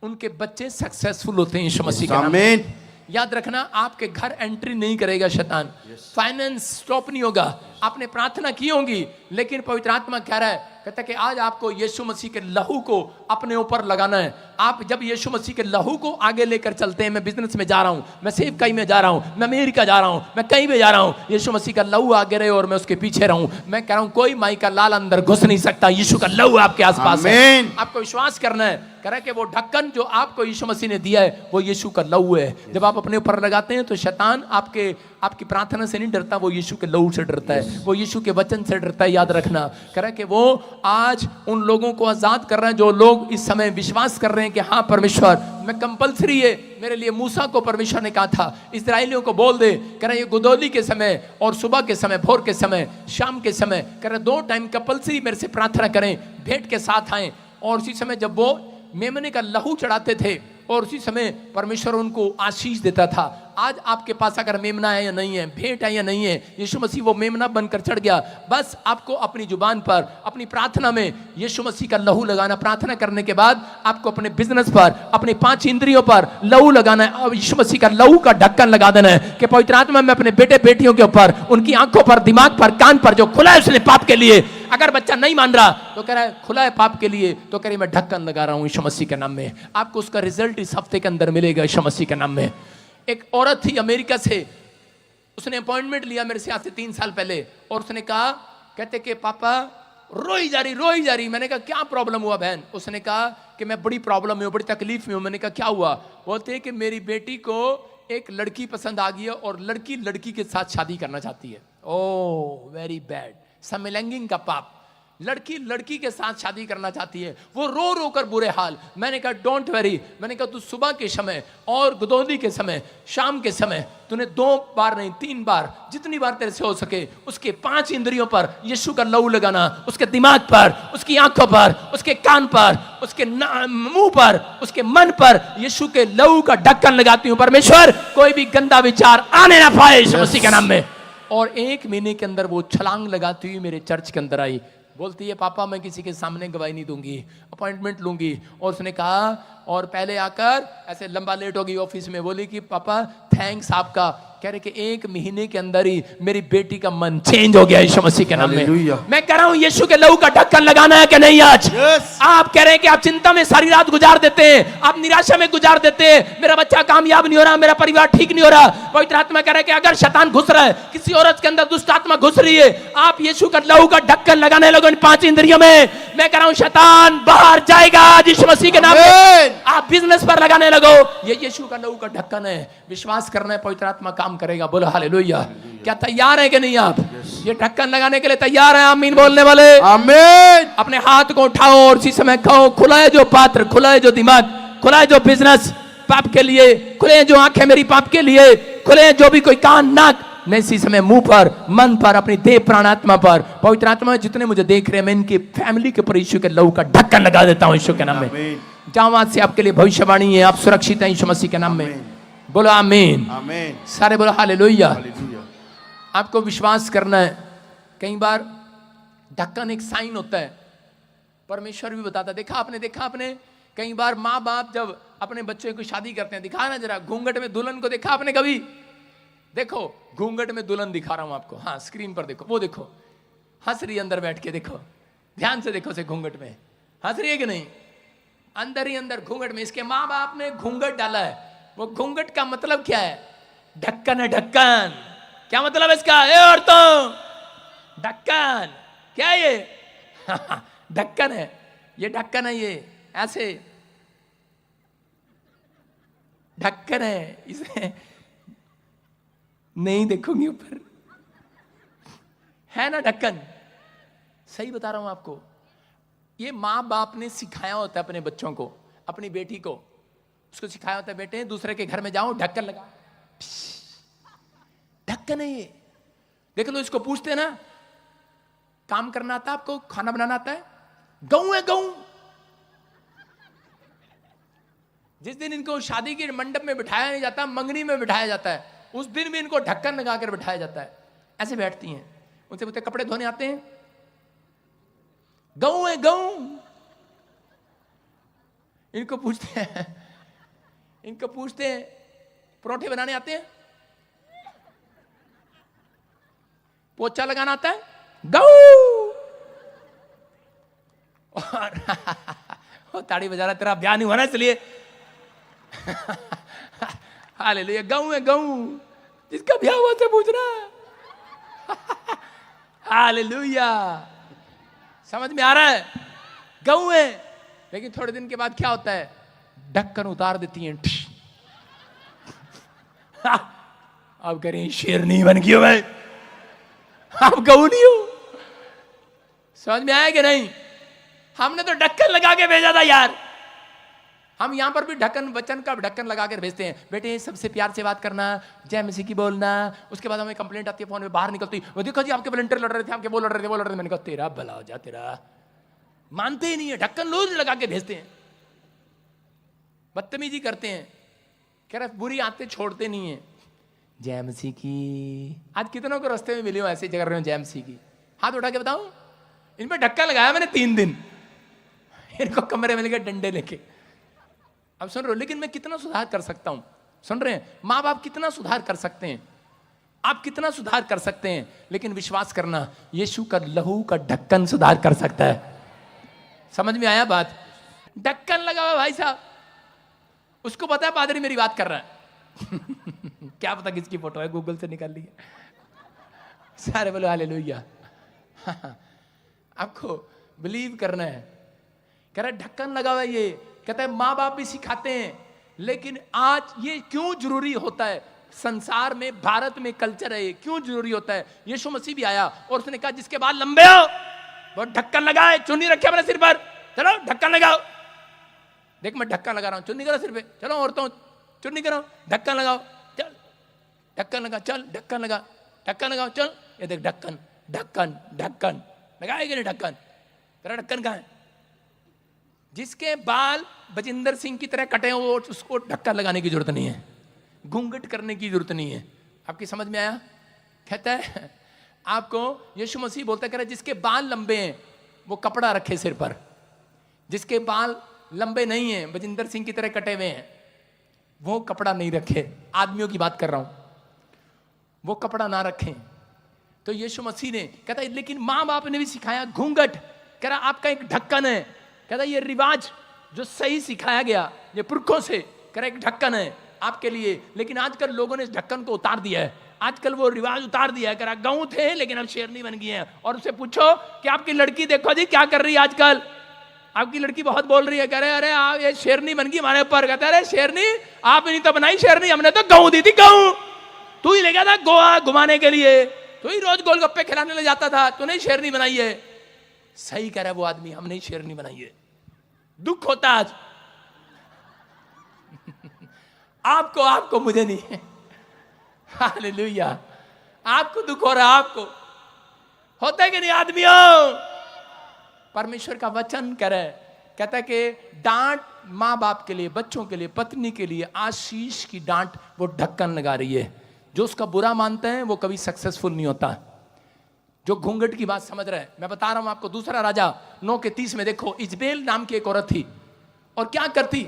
उनके बच्चे सक्सेसफुल होते हैं यीशु मसीह के नाम में। याद रखना आपके घर एंट्री नहीं करेगा शैतान, फाइनेंस स्टॉप नहीं होगा। आपने प्रार्थना की होगी, लेकिन पवित्र आत्मा कह रहा है, कहता है कि आज आपको यीशु मसीह के लहू को अपने ऊपर लगाना है। आप जब यीशु मसीह के लहू को आगे लेकर चलते हैं, मैं बिजनेस में जा रहा हूं, मैं सेवकाई में जा रहा हूं, मैं अमेरिका जा रहा हूं, मैं कहीं भी जा रहा हूं, यीशु मसीह का लहू आगे रहे और मैं उसके पीछे रहूं। मैं कह रहा हूं कोई माई का लाल अंदर घुस नहीं सकता, यीशु का लहू आपके आसपास है। आपको विश्वास करना है। कह रहा है कि वो ढक्कन जो आपको यीशु मसीह ने दिया है वो यीशु का लहू है। जब आप अपने ऊपर लगाते हैं तो शैतान आपकी प्रार्थना से नहीं डरता, वो यीशु के लहू से डरता है, वो यीशु के वचन से डरता है। याद रखना। कह रहा है कि वो आज उन लोगों को आजाद कर रहा है जो लोग इस समय विश्वास कर रहे हैं कि हाँ परमेश्वर मैं कंपलसरी है मेरे लिए। मूसा को परमेश्वर ने कहा था इस्राएलियों को बोल दे, कह रहा है ये गोदोली के समय और सुबह के समय, भोर के समय, शाम के समय, कह रहा है 2 टाइम कंपलसरी मेरे से प्रार्थना करें, भेंट के साथ आए। और उसी समय जब वो मेमने का लहू चढ़ाते थे और उसी समय परमेश्वर उनको आशीष देता था। आज आपके पास अगर मेमना है या नहीं है, भेंट है या नहीं है, यीशु मसीह वो मेमना बनकर चढ़ गया। बस आपको अपनी जुबान पर, अपनी प्रार्थना में यीशु मसीह का लहू लगाना। प्रार्थना करने के बाद आपको अपने बिजनेस पर, अपने 5 इंद्रियों पर लहू लगाना है और यीशु मसीह का लहू का ढक्कन लगा देना है कि पवित्र आत्मा में अपने बेटे बेटियों के ऊपर, उनकी आंखों पर, दिमाग पर, कान पर जो खुला है उसने पाप के लिए। अगर बच्चा नहीं मान रहा तो कह रहा है खुला है पाप के लिए, तो कह रही मैं ढक्कन लगा रहा हूं यीशु मसीह के नाम में। आपको उसका रिजल्ट इस हफ्ते के अंदर मिलेगा यीशु मसीह के नाम में। एक औरत थी अमेरिका से, उसने अपॉइंटमेंट लिया मेरे से आज से 3 साल पहले और उसने कहा, कहते कि पापा रोई जा रही। मैंने कहा क्या प्रॉब्लम हुआ बहन? उसने कहा कि मैं बड़ी प्रॉब्लम में हूँ, बड़ी तकलीफ में हूँ। मैंने कहा क्या हुआ? बोलते हैं कि मेरी बेटी को एक लड़की पसंद आ गई है और लड़की के साथ शादी करना चाहती है। ओह वेरी बैड, समलैंगिक का पाप। लड़की के साथ शादी करना चाहती है, वो रो कर बुरे हाल। मैंने कहा डोंट वरी, मैंने कहा तू सुबह के समय और गोदोली के समय, शाम के समय, तूने 2 बार नहीं 3 बार, जितनी बार तेरे से हो सके उसके 5 इंद्रियों पर यीशु का लहू लगाना, उसके दिमाग पर, उसकी आंखों पर, उसके कान पर, उसके मुंह पर, उसके मन पर यीशु के लहू का ढक्कन लगाती हूं। परमेश्वर कोई भी गंदा विचार आने ना पाए यीशु मसीह के नाम में। और 1 महीने के अंदर वो छलांग लगाती हुई मेरे चर्च के अंदर आई। बोलती है पापा मैं किसी के सामने गवाही नहीं दूंगी, अपॉइंटमेंट लूंगी। और उसने कहा, और पहले आकर ऐसे लंबा लेट हो गई ऑफिस में, बोली कि पापा थैंक्स आपका, कह रहे कि 1 महीने के अंदर ही मेरी बेटी का मन चेंज हो गया यीशु मसीह के नाम में।
हालेलुया।
मैं कह रहा हूं यीशु के लहू का ढक्कन लगाना है कि नहीं आज?
Yes.
आप कह रहे हैं कि आप चिंता में सारी रात गुजार देते हैं, आप निराशा में गुजार देते हैं, मेरा बच्चा कामयाब नहीं हो रहा, मेरा परिवार ठीक नहीं हो रहा। पवित्र आत्मा कह रहा है कि अगर शैतान घुस रहा है, किसी औरत के अंदर दुष्ट आत्मा घुस रही है, आप यीशु का लहू का ढक्कन लगाने लगो इन 5 इंद्रियों में। मैं कह रहा हूं शैतान बाहर जाएगा यीशु मसीह के नाम में।
Amen.
आप बिजनेस पर लगाने लगो, ये यीशु का लहू का ढक्कन है। विश्वास करना है, पवित्र आत्मा काम करेगा। बोलो हालेलुया। क्या तैयार है कि नहीं आप? ये ढक्कन लगाने के लिए तैयार है? आमीन बोलने वाले।
आमीन।
अपने हाथ को उठाओ और इसी समय कहो, खुला है जो पात्र, खुला है जो दिमाग, खुला है जो बिजनेस पाप के लिए, खुले हैं जो आंखें मेरी पाप के लिए, खुले हैं जो भी कोई कान नाक। मैं इसी समय मुंह पर, मन पर, अपनी देह प्राण आत्मा पर, पवित्र आत्मा जितने मुझे देख रहे हैं, मैं इनकी फैमिली के ऊपर यीशु के लहू का ढक्कन लगा देता हूं यीशु के नाम में। जहां आज से आपके लिए भविष्यवाणी है, आप सुरक्षित हैं यीशु मसीह के नाम में। बोलो आमीन।
आमीन।
सारे बोलो हालेलुया।
हालेलुया।
आपको विश्वास करना है। कई बार ढक्कन एक साइन होता है, परमेश्वर भी बताता। देखा आपने कई बार माँ बाप जब अपने बच्चे को शादी करते हैं, दिखा ना जरा घूंघट में दुल्हन को, देखा आपने कभी? देखो घूंघट में दुल्हन दिखा रहा हूं आपको, हाँ स्क्रीन पर देखो, वो देखो हंस रही अंदर बैठ के, देखो ध्यान से देखो, से घूंघट में हंस रही है कि नहीं? अंदर ही अंदर घूंघट में इसके माँ बाप ने घूंघट डाला है। वो घूंघट का मतलब क्या है? ढक्कन है, ढक्कन। क्या मतलब है इसका? ए औरतों, ढक्कन क्या है ये? ढक्कन है, ये ढक्कन है, ये ऐसे ढक्कन है, इसे नहीं देखोगी ऊपर, है ना ढक्कन? सही बता रहा हूं आपको। ये माँ बाप ने सिखाया होता है अपने बच्चों को, अपनी बेटी को, उसको सिखाया होता है, बेटे दूसरे के घर में जाओ ढक्कन लगा, ढक्कन है ये। देख लो, इसको पूछते हैं ना, काम करना आता है आपको? खाना बनाना आता है? गऊ है गऊ। जिस दिन इनको शादी के मंडप में बिठाया नहीं जाता, मंगनी में बिठाया जाता है, उस दिन भी इनको ढक्कन लगा कर बिठाया जाता है। ऐसे बैठती हैं, उनसे पूछते कपड़े धोने आते हैं? गऊ है गऊ। इनको पूछते हैं परोठे बनाने आते हैं? पोछा लगाना आता है? गऊ। और ताड़ी बजा रहा, तेरा ब्याह नहीं हुआ ना इसलिए। हालेलुया। गऊ है गऊ, जिसका ब्याह हुआ से पूछ रहा। हालेलुया। समझ में आ रहा है? गऊ है। लेकिन थोड़े दिन के बाद क्या होता है? ढक्कन उतार देती हैं। अब करें शेरनी बन गई हो भाई, आप गऊ नहीं हो। समझ में आया कि नहीं? हमने तो ढक्कन लगा के भेजा था यार। हम यहां पर भी ढक्कन, वचन का ढक्कन लगा कर भेजते हैं। बेटे सबसे प्यार से बात करना, जय मसीह की बोलना। उसके बाद हमें कंप्लेंट आती है फोन में, बाहर निकलती, वो देखो जी आपके वॉलंटियर लड़ रहे थे, आपके वो लड़ रहे थे। मैंने कहा तेरा भला हो जा, तेरा मानते ही नहीं है। ढक्कन रोज लगा के भेजते हैं, बदतमीजी करते हैं। कह रहा बुरी आदतें छोड़ते नहीं है। जय मसीह की। आज कितनों को रास्ते में मिले हो ऐसे कर रहे हो जय मसीह की? हाथ उठा के बताऊं। इन पर ढक्कन लगाया मैंने 3 दिन, इनको कमरे में लेके डंडे लेके। अब सुन रहे हो, लेकिन मैं कितना सुधार कर सकता हूं? सुन रहे हैं? माँ बाप कितना सुधार कर सकते हैं, आप कितना सुधार कर सकते हैं। लेकिन विश्वास करना, यीशु का लहू का ढक्कन सुधार कर सकता है। समझ में आया बात? ढक्कन लगा हुआ भाई साहब, उसको पता है पादरी मेरी बात कर रहा है। क्या पता किसकी फोटो है, गूगल से निकाल ली है। सारे बोलो हालेलुया। आपको बिलीव करना है। कह रहा ढक्कन लगा हुआ है ये। कहता है माँ बाप भी सिखाते हैं, लेकिन आज ये क्यों जरूरी होता है? संसार में, भारत में कल्चर है, ये क्यों जरूरी होता है? यीशु मसीह भी आया और उसने कहा जिसके बाल लंबे हो वो ढक्कन लगाए। चुन्नी रखे अपने सिर पर, चलो ढक्कन लगाओ। देख मैं ढक्कन लगा रहा हूं, चुन्नी करो सिर पे। चलो औरतों चुन्नी करो, ढक्कन लगाओ, चल ढक्कन लगा, चल ढक्कन लगा, ढक्कन लगाओ, चल। ये देख ढक्कन ढक्कन ढक्कन लगाएगा नहीं ढक्कन? तेरा ढक्कन कहाँ है? जिसके बाल बजिंदर सिंह की तरह कटे हो उसको ढक्कन लगाने की जरूरत नहीं है, घूंघट करने की जरूरत नहीं है। आपकी समझ में आया? कहता है आपको यीशु मसीह बोलता है, जिसके बाल लंबे हैं वो कपड़ा रखे सिर पर, जिसके बाल लंबे नहीं हैं, बजिंदर सिंह की तरह कटे हुए हैं, वो कपड़ा नहीं रखे। आदमियों की बात कर रहा हूं। वो कपड़ा ना रखें। तो यीशु मसीह ने कहता है लेकिन माँ बाप ने भी सिखाया घूंघट, कह रहा आपका एक ढक्कन है, कहता ये रिवाज जो सही सिखाया गया ये पुरखों से, कह रहा एक ढक्कन है आपके लिए, लेकिन आजकल लोगों ने इस ढक्कन को उतार दिया है, आजकल वो रिवाज उतार दिया है। कह रहा गऊ थे लेकिन अब शेरनी बन गई है। और उससे पूछो कि आपकी लड़की देखो जी क्या कर रही है आजकल, आपकी लड़की बहुत बोल रही है, कह रहे अरे आप ये शेरनी बन गई हमारे ऊपर। कहते अरे शेरनी आपने तो बनाई शेरनी, हमने तो गऊ दी थी, गऊ तू ही ले गया था गोवा घुमाने के लिए, तू ही रोज गोलगप्पे खिलाने ले जाता था, तूने शेरनी बनाई है। सही कह रहा है वो आदमी, हमने ही शेरनी बनाई है। दुख होता आज आपको मुझे नहीं। हालेलुया, आपको दुख हो रहा, आपको होता है कि नहीं आदमियों। परमेश्वर का वचन कह रहा है, कहता है कि डांट माँ बाप के लिए, बच्चों के लिए, पत्नी के लिए आशीष की डांट वो ढक्कन लगा रही है। जो उसका बुरा मानते हैं वो कभी सक्सेसफुल नहीं होता। जो घूंघट की बात समझ रहे हैं, मैं बता रहा हूं आपको, दूसरा राजा 9:30 में देखो, इजबेल नाम की एक औरत थी और क्या करती,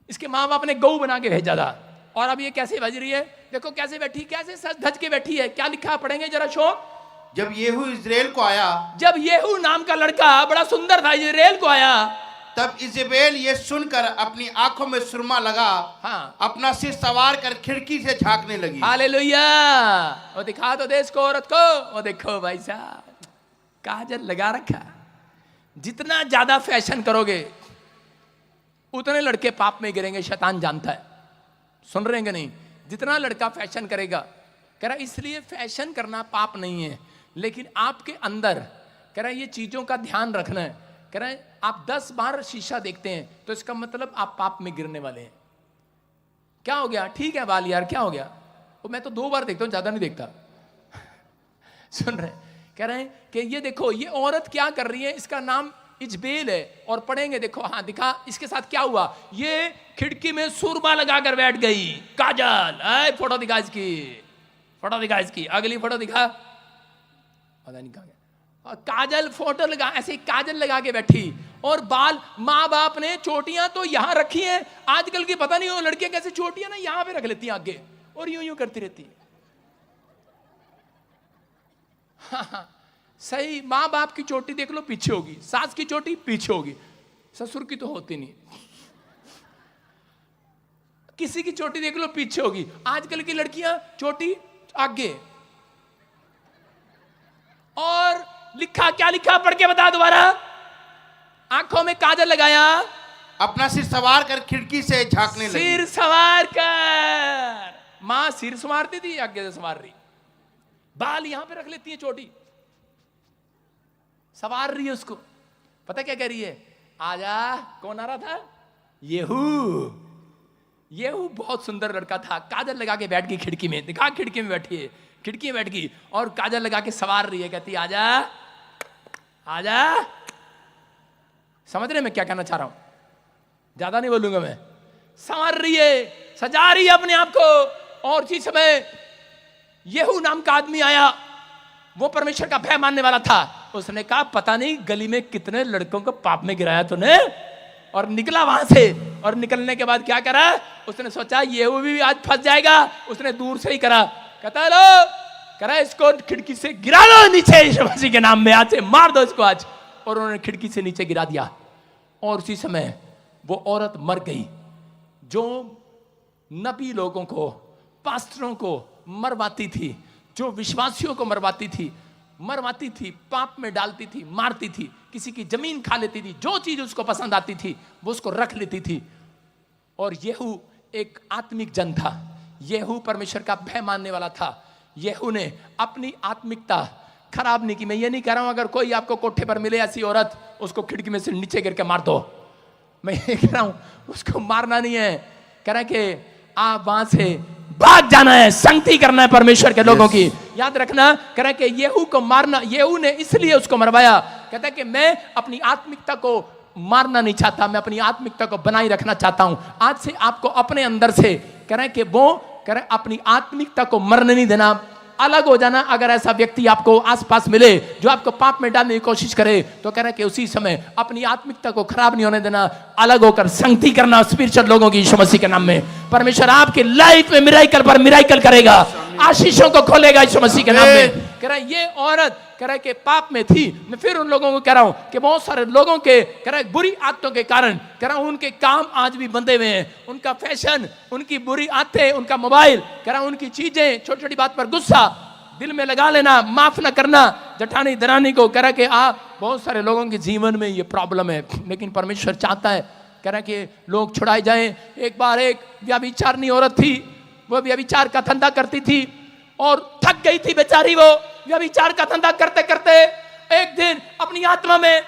इसके माँ बाप ने गऊ बना के भेजा था और अब ये कैसे बज रही है, देखो कैसे बैठी, कैसे सज धज के बैठी है। क्या लिखा पढ़ेंगे जरा शोक।
जब येहू इज़राइल को आया,
जब येहू नाम का लड़का बड़ा सुंदर था इज़राइल को आया,
तब इजेबेल ये सुनकर अपनी आंखों में सुरमा लगा,
हाँ,
अपना सिर सवार कर खिड़की से झांकने लगी।
हालेलुया। वो दिखा तो दे इसको औरत को, वो देखो भाई साहब काजल लगा रखा। जितना ज्यादा फैशन करोगे उतने लड़के पाप में गिरेंगे, शैतान जानता है। सुन रहे हैं कि नहीं? जितना लड़का फैशन करेगा, कह रहा इसलिए फैशन करना पाप नहीं है, लेकिन आपके अंदर कह रहा ये चीजों का ध्यान रखना है। कह रहे आप 10 बार शीशा देखते हैं तो इसका मतलब आप पाप में गिरने वाले हैं। क्या हो गया, ठीक है बाल यार, क्या हो गया, वो मैं तो 2 बार देखता हूं, ज्यादा नहीं देखता। सुन रहे, कह रहे हैं कि ये देखो ये औरत क्या कर रही है, इसका नाम इजबेल है। और पढ़ेंगे, देखो हाँ दिखा इसके साथ क्या हुआ, ये खिड़की में सुरमा लगाकर बैठ गई, काजल। फोटो दिखा इसकी, फोटो दिखा इसकी, अगली फोटो दिखा, पता नहीं कहां गया, काजल फोटो लगा, ऐसे काजल लगा के बैठी। और बाल, माँ बाप ने चोटियां तो यहां रखी हैं, आजकल की पता नहीं वो लड़कियां कैसे चोटियां ना यहां पे रख लेती हैं आगे और यूं यूं करती रहती है। हाँ, सही, माँ बाप की चोटी देख लो पीछे होगी, सास की चोटी पीछे होगी, ससुर की तो होती नहीं, किसी की चोटी देख लो पीछे होगी। आजकल की लड़कियां चोटी आगे। और लिखा, क्या लिखा पढ़ के बता दोबारा। आंखों में काजल लगाया,
अपना सिर सवार कर खिड़की से झांकने लगी।
सिर सवार कर, मां सिर संवारती थी, आगे से संवार रही, बाल यहां पे रख लेती है, चोटी सवार रही है उसको। पता क्या कह रही है, आजा। कौन आ रहा था, येहू। येहू बहुत सुंदर लड़का था, काजल लगा के बैठ गई खिड़की में, दिखा खिड़की में बैठी है, खिड़की में बैठ गई और काजल लगा के सवार रही है, कहती आजा आजा। समझ रहे मैं क्या कहना चाह रहा हूं, ज्यादा नहीं बोलूंगा मैं। संवार रही है, सजा रही है अपने आप को। और उसी समय येहू नाम का आदमी आया, वो परमेश्वर का भय मानने वाला था। उसने कहा पता नहीं गली में कितने लड़कों को पाप में गिराया तूने, और निकला वहां से। और निकलने के बाद क्या करा, उसने सोचा येहू भी आज फंस जाएगा, उसने दूर से ही करा, कहता लो करा इसको खिड़की से गिरा लो नीचे, यीशु मसीह के नाम में, आज से मार दो इसको आज। और उन्होंने खिड़की से नीचे गिरा दिया। और उसी समय वो औरत मर गई, जो नबी लोगों को, पास्टरों को मरवाती थी, जो विश्वासियों को मरवाती थी, पाप में डालती थी, मारती थी, किसी की जमीन खा लेती थी, जो चीज उसको पसंद आती थी वो उसको रख लेती थी। और येहू एक आत्मिक जन था, येहू परमेश्वर का भय मानने वाला था। येहू ने अपनी आत्मिकता खराब नहीं की। मैं ये नहीं कह रहा हूं अगर कोई आपको कोठे पर मिले ऐसी औरत, उसको खिड़की में से नीचे गिर के मार दो, मैं ये कह रहा हूं उसको मारना नहीं है। कह रहा है कि आप वहां से भाग जाना है, संगति करना है परमेश्वर के लोगों की। याद रखना, कह रहा है कि येहू को मारना, येहू ने इसलिए उसको मरवाया, कहता है कि मैं अपनी आत्मिकता को मारना नहीं चाहता, मैं अपनी आत्मिकता को बनाए रखना चाहता हूं। आज से आपको अपने अंदर से कह रहे हैं कि वो कह रहे अपनी आत्मिकता को मरने नहीं देना, अलग हो जाना। अगर ऐसा व्यक्ति आपको आसपास मिले जो आपको पाप में डालने की कोशिश करे, तो कह रहे हैं कि उसी समय अपनी आत्मिकता को खराब नहीं होने देना, अलग होकर संगति करना स्पिरिचुअल लोगों की यीशु मसीह के नाम में। परमेश्वर आपकी लाइफ में मिराइकल पर मिराइकल करेगा, आशीषों को खोलेगा यीशु मसीह के नाम में। कह रहा है ये औरत कह रहा है कि पाप में थी। मैं फिर उन लोगों को कह रहा हूं कि बहुत सारे लोगों के कह रहा है बुरी आदतों के कारण कह रहा हूं उनके काम आज भी बंधे हुए हैं, उनका फैशन, उनकी बुरी आदतें, उनका मोबाइल, कह रहा हूं उनकी चीजें, छोटी छोटी बात पर गुस्सा दिल में लगा लेना, माफ ना करना जठानी दरानी को। कह रहा है कि बहुत सारे लोगों के जीवन में ये प्रॉब्लम है, लेकिन परमेश्वर चाहता है कह रहा है कि लोग छुड़ाए जाएं। एक बार एक व्यभिचारिणी औरत थी, वो व्यभिचार का धंधा करती थी और थक गई थी बेचारी। वो व्यभिचार का धंधा करते करते एक दिन अपनी आत्मा में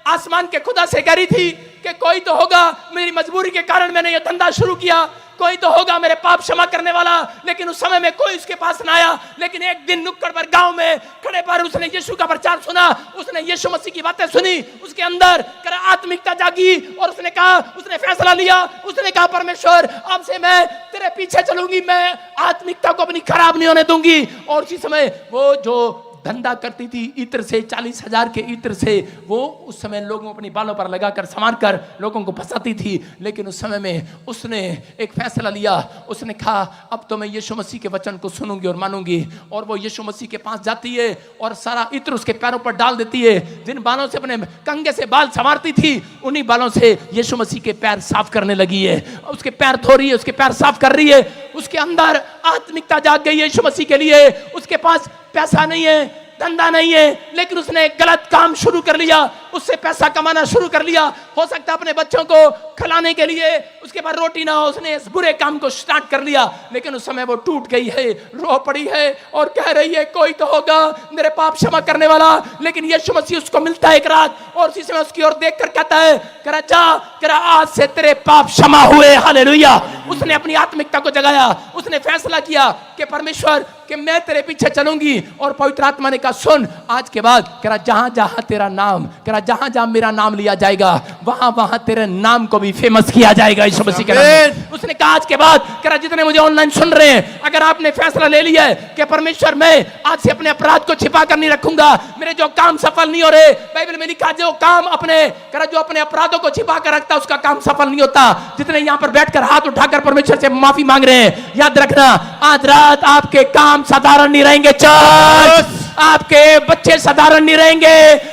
आसमान के खुदा से कह रही थी कि कोई तो होगा, मेरी मजबूरी के कारण मैंने ये धंधा शुरू किया, कोई तो होगा मेरे पाप क्षमा करने वाला। लेकिन उस समय में कोई उसके पास ना आया। लेकिन एक दिन नुक्कड़ पर गांव में खड़े पर उसने यीशु का प्रचार सुना, उसने यीशु मसीह की बातें सुनी, उसके अंदर आत्मिकता जागी और उसने कहा, उसने फैसला लिया, उसने कहा परमेश्वर अब से मैं तेरे पीछे चलूंगी, मैं आत्मिकता को अपनी खराब नहीं होने दूंगी। और उसी समय वो जो धंधा करती थी इत्र से, 40,000 के इत्र से, वो उस समय लोगों को अपनी बालों पर लगाकर संवार कर लोगों को फंसाती थी। लेकिन उस समय में उसने एक फैसला लिया, उसने कहा अब तो मैं यीशु मसीह के वचन को सुनूंगी और मानूंगी। और वो यीशु मसीह के पास जाती है और सारा इत्र उसके पैरों पर डाल देती है। जिन बालों से अपने कंघे से बाल संवारती थी, उन्हीं बालों से यीशु मसीह के पैर साफ करने लगी है। उसके पैर धो रही है, उसके पैर साफ कर रही है। उसके अंदर आत्मिकता जाग गई है यीशु मसीह के लिए। उसके पास पैसा नहीं है, धंधा नहीं है, लेकिन उसने गलत काम शुरू कर लिया, उससे पैसा कमाना शुरू कर लिया। हो सकता है अपने बच्चों को खिलाने के लिए उसके पास रोटी ना हो, उसने इस बुरे काम को स्टार्ट कर लिया। लेकिन उस समय वो टूट गई है, रो पड़ी है और कह रही है कोई तो होगा मेरे पाप क्षमा करने वाला। लेकिन यीशु मसीह उसको मिलता है एक रात और उसी समय उसकी ओर देखकर कहता है, कह रहा जा, कह रहा आज से तेरे पाप क्षमा हुए। हालेलुया। उसने अपनी आत्मिकता को जगाया, उसने फैसला किया कि परमेश्वर कि मैं तेरे पीछे चलूंगी। और पवित्र आत्मा ने कहा सुन, आज के बाद कह रहा जहां जहां तेरा नाम, कह रहा जहां जहां मेरा नाम लिया जाएगा वहां वहां तेरे नाम को भी फेमस किया जाएगा यीशु मसीह के नाम में। उसने कहा आज के बाद कह रहा जितने मुझे ऑनलाइन सुन रहे हैं, अगर आपने फैसला ले लिया है कि परमेश्वर मैं आज से अपने अपराध को छिपा कर नहीं रखूंगा, मेरे जो काम सफल नहीं हो रहे, बाइबल में लिखा जो काम अपने कह रहा जो अपने अपराधों को छिपा कर रखता उसका काम सफल नहीं होता। जितने यहां पर बैठकर हाथ उठाकर परमेश्वर से माफी मांग रहे हैं, याद रखना आज रात आपके काम साधारण नहीं रहेंगे। चर्च आपके बच्चे साधारण नहीं रहेंगे,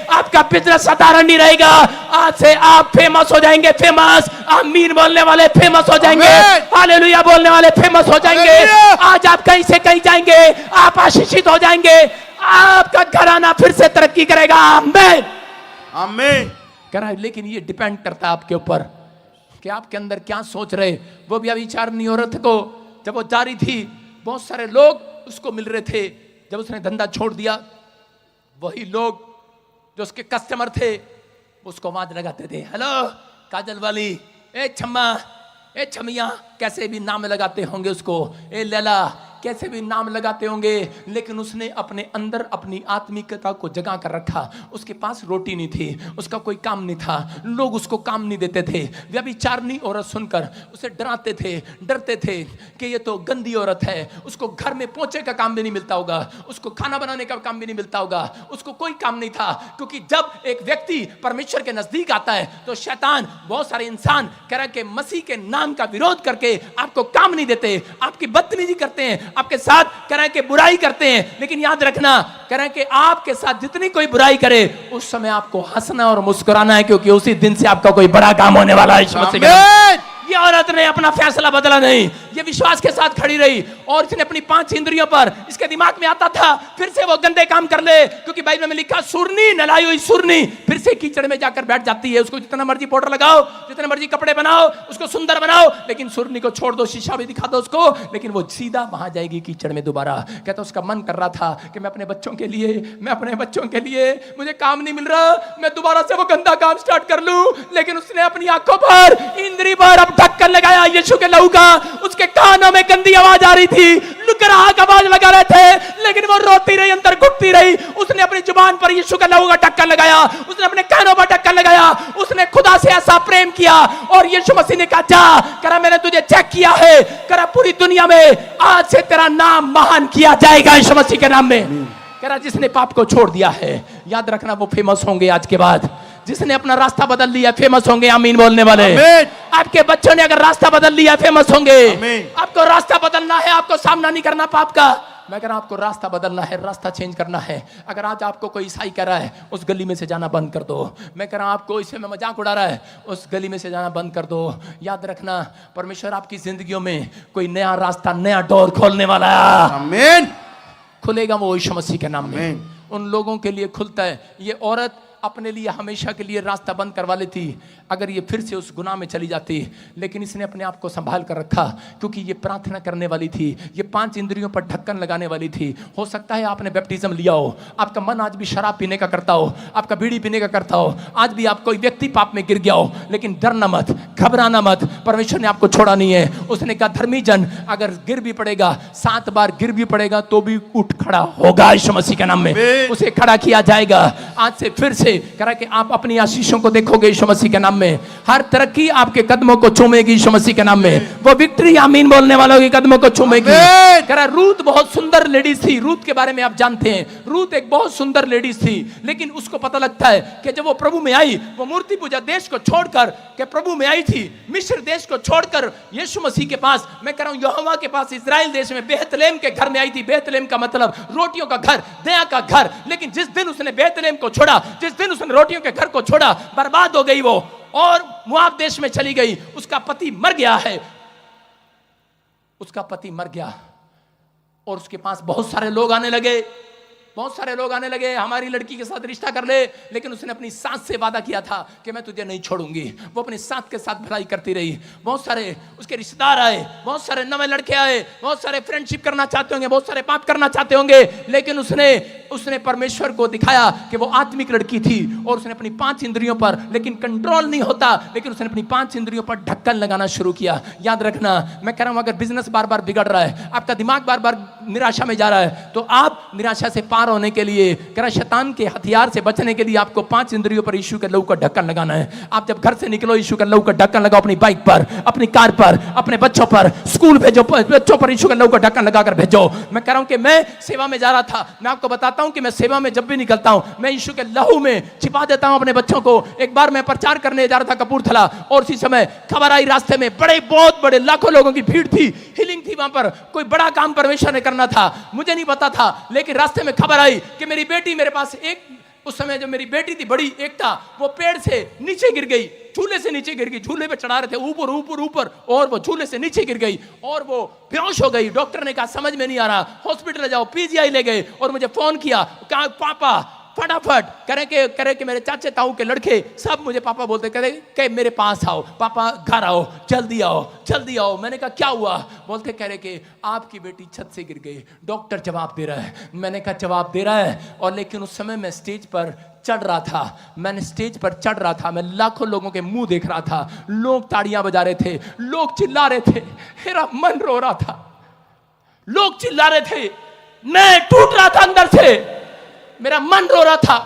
आपका बिजनेस साधारण नहीं रहेगा। आज से आप फेमस हो जाएंगे, फेमस। आमीन बोलने वाले फेमस हो जाएंगे, हालेलुया बोलने वाले फेमस हो जाएंगे। आज आप कहीं से कहीं जाएंगे, आप आशीषित हो जाएंगे, आपका घराना फिर से तरक्की करेगा। आमीन
आमीन।
कह रहा है लेकिन ये डिपेंड करता है आपके ऊपर कि आपके अंदर क्या सोच रहे। वो भी व्यभिचारिणी औरत को जब वो जा रही थी, बहुत सारे लोग उसको मिल रहे थे। जब उसने धंधा छोड़ दिया, वही लोग जो उसके कस्टमर थे उसको आवाज लगाते थे, हेलो काजल वाली, ए छम्मा, ए छमिया, कैसे भी नाम लगाते होंगे उसको, ए लैला, कैसे भी नाम लगाते होंगे। लेकिन उसने अपने अंदर अपनी आत्मिकता को जगा कर रखा। उसके पास रोटी नहीं थी, उसका कोई काम नहीं था, लोग उसको काम नहीं देते थे। व्यभिचारिणी औरत सुनकर उसे डराते थे, डरते थे कि ये तो गंदी औरत है, उसको घर में पोंछे का काम भी नहीं मिलता होगा, उसको खाना बनाने का काम भी नहीं मिलता होगा, उसको कोई काम नहीं था। क्योंकि जब एक व्यक्ति परमेश्वर के नजदीक आता है तो शैतान, बहुत सारे इंसान कह रहे कि मसीह के नाम का विरोध करके आपको काम नहीं देते, आपकी बदतमीजी करते हैं, आपके साथ कह रहे हैं कि बुराई करते हैं। लेकिन याद रखना, कह रहे हैं कि आपके साथ जितनी कोई बुराई करे उस समय आपको हंसना और मुस्कुराना है, क्योंकि उसी दिन से आपका कोई बड़ा काम होने वाला है। ये औरत ने अपना फैसला बदला नहीं, ये विश्वास के साथ खड़ी रही और इसने अपनी 5 इंद्रियों पर, इसके दिमाग में आता था फिर से वो गंदे काम कर ले, क्योंकि बाइबल में लिखा सुरनी, नलाई हुई सुरनी फिर से कीचड़ में जाकर बैठ जाती है। उसको जितना मर्जी पाउडर लगाओ, जितने मर्जी कपड़े बनाओ, उसको सुंदर बनाओ, लेकिन सुरनी को छोड़ दो, शीशा भी दिखा दो उसको, लेकिन वो सीधा वहां जाएगी कीचड़ में दोबारा। कहता उसका मन कर रहा था कि मैं अपने बच्चों के लिए मुझे काम नहीं मिल रहा, मैं दोबारा से वो गंदा काम स्टार्ट कर लूं। लेकिन उसने अपनी आंखों पर, इंद्री पर ढक्कन लगाया यीशु के लहू का। उसके कानों में गंदी आवाज आ रही थी, लुकराहट आवाज लगा रहे थे, लेकिन वो रोती रही, अंदर घुटती रही। उसने अपनी जुबान पर यीशु का लहू का ढक्कन लगाया, उसने अपने कानों पर ढक्कन लगाया, उसने खुदा से ऐसा प्रेम किया और यीशु मसीह ने कहा जा, करा मैंने तुझे चेक किया है, करा पूरी दुनिया में आज से तेरा नाम महान किया जाएगा यीशु मसीह के नाम में। करा जिसने पाप को छोड़ दिया है, याद रखना वो फेमस होंगे आज के बाद। जिसने अपना रास्ता बदल लिया फेमस होंगे, आमीन बोलने वाले। आपके बच्चों ने अगर रास्ता बदल लिया फेमस होंगे। आपको रास्ता बदलना है, आपको सामना नहीं करना पाप का। मैं कह रहा हूं आपको रास्ता बदलना है, रास्ता चेंज करना है। अगर आज आपको कोई ईसाई कर रहा है, उस गली में से जाना बंद कर दो। मैं कह रहा हूं आपको इसे में मजाक उड़ा रहा है, उस गली में से जाना बंद कर दो। याद रखना परमेश्वर आपकी जिंदगियों में कोई नया रास्ता, नया डोर खोलने वाला है।
आमीन।
खुलेगा वो यीशु मसीह के नाम में। उन लोगों के लिए खुलता है। ये औरत अपने लिए हमेशा के लिए रास्ता बंद करवा लेती अगर ये फिर से उस गुनाह में चली जाती, लेकिन इसने अपने आप को संभाल कर रखा क्योंकि ये प्रार्थना करने वाली थी, ये 5 इंद्रियों पर ढक्कन लगाने वाली थी। हो सकता है आपने बैप्टिज्म लिया हो, आपका मन आज भी शराब पीने का करता हो, आपका बीड़ी पीने का करता हो, आज भी आप कोई व्यक्ति पाप में गिर गया हो, लेकिन डरना मत, घबराना मत, परमेश्वर ने आपको छोड़ा नहीं है। उसने कहा धर्मी जन अगर गिर भी पड़ेगा, 7 बार गिर भी पड़ेगा तो भी उठ खड़ा होगा यीशु मसीह के नाम में, उसे खड़ा किया जाएगा। आज से फिर से करा कि आप अपनी आशीषों को देखोगे यीशु मसीह के नाम में। हर तरक्की आपके कदमों को चूमेगी यीशु मसीह के नाम में। वो विक्ट्री आमीन बोलने वालों के कदमों को चूमेगी। करा रूत बहुत सुंदर लेडीज थी। रूत के बारे में आप जानते हैं, रूत एक बहुत सुंदर लेडीज थी, लेकिन उसको पता लगता है कि जब वो प्रभु में आई, वो मूर्ति पूजा देश को छोड़कर के प्रभु में आई थी, मिस्र देश को छोड़कर यीशु मसीह के पास, मैं कह रहा हूं यहोवा के पास, इजराइल देश में बेथलेम के घर में आई थी। बेथलेम का मतलब रोटियों का घर, दया का घर। लेकिन जिस दिन उसने बेथलेम को छोड़ा, जिस दिन उसने रोटियों के घर को छोड़ा, बर्बाद हो गई वो और मोआब देश में चली गई। उसका पति मर गया है, उसका पति मर गया और उसके पास बहुत सारे लोग आने लगे, बहुत सारे लोग आने लगे, हमारी लड़की के साथ रिश्ता कर ले। लेकिन उसने अपनी सास से वादा किया था कि मैं तुझे नहीं छोड़ूंगी। वो अपनी सास के साथ भलाई करती रही। बहुत सारे उसके रिश्तेदार आए, बहुत सारे नए लड़के आए, बहुत सारे फ्रेंडशिप करना चाहते होंगे, बहुत सारे पाप करना चाहते होंगे, लेकिन उसने परमेश्वर को दिखाया कि वो आत्मिक लड़की थी और उसने अपनी 5 इंद्रियों पर, लेकिन कंट्रोल नहीं होता, लेकिन उसने अपनी 5 इंद्रियों पर ढक्कन लगाना शुरू किया। याद रखना, मैं कह रहा हूं अगर बिजनेस बार बार बिगड़ रहा है, आपका दिमाग बार बार निराशा में जा रहा है, तो आप निराशा से पार होने के लिए, करा शैतान के हथियार से बचने के लिए आपको 5 इंद्रियों पर यीशु के लहू का ढक्कन लगाना है। आप जब घर से निकलो, यीशु का लहू का ढक्कन लगाओ अपनी बाइक पर, अपनी कार पर, अपने बच्चों पर, स्कूल भेजो, बच्चों पर यीशु का लहू का ढक्कन लगाकर भेजो। मैं कह रहा हूं कि मैं सेवा में जा रहा था, मैं आपको बताता हूं कि मैं सेवा में जब भी निकलता हूं, मैं यीशु के लहू में छिपा देता हूं अपने बच्चों को। एक बार मैं प्रचार करने जा रहा था कपूरथला और उसी समय खबर आई रास्ते में बहुत बड़े लाखों लोगों की भीड़ थी, हीलिंग थी वहां पर, कोई बड़ा काम परमेश्वर ने करना था, मुझे नहीं पता था, लेकिन रास्ते में खबर आई कि मेरी बेटी मेरे पास, एक उस समय जो मेरी बेटी थी बड़ी एकता, वो पेड़ से नीचे गिर गई, झूले से नीचे गिर गई, झूले पे चढ़ा रहे थे ऊपर ऊपर ऊपर, और वो झूले से नीचे गिर गई और वो बेहोश हो गई। डॉक्टर ने कहा समझ में नहीं आ रहा, हॉस्पिटल ले जाओ, पीजीआई ले गए और मुझे फोन किया, कहा पापा फटाफट करे कि मेरे चाचे ताऊ के लड़के सब मुझे पापा बोलते, करे कि मेरे पास आओ, पापा घर आओ, जल्दी आओ जल्दी आओ। मैंने कहा क्या हुआ? बोलते कह रहे कि आपकी बेटी छत से गिर गई, डॉक्टर जवाब दे रहा है। मैंने कहा जवाब दे रहा है, और लेकिन उस समय मैं स्टेज पर चढ़ रहा था, मैंने स्टेज पर चढ़ रहा था, मैं लाखों लोगों के मुंह देख रहा था, लोग ताड़ियां बजा रहे थे, लोग चिल्ला रहे थे, मेरा मन रो रहा था, लोग चिल्ला रहे थे, मैं टूट रहा था अंदर से, मेरा मन रो रहा था,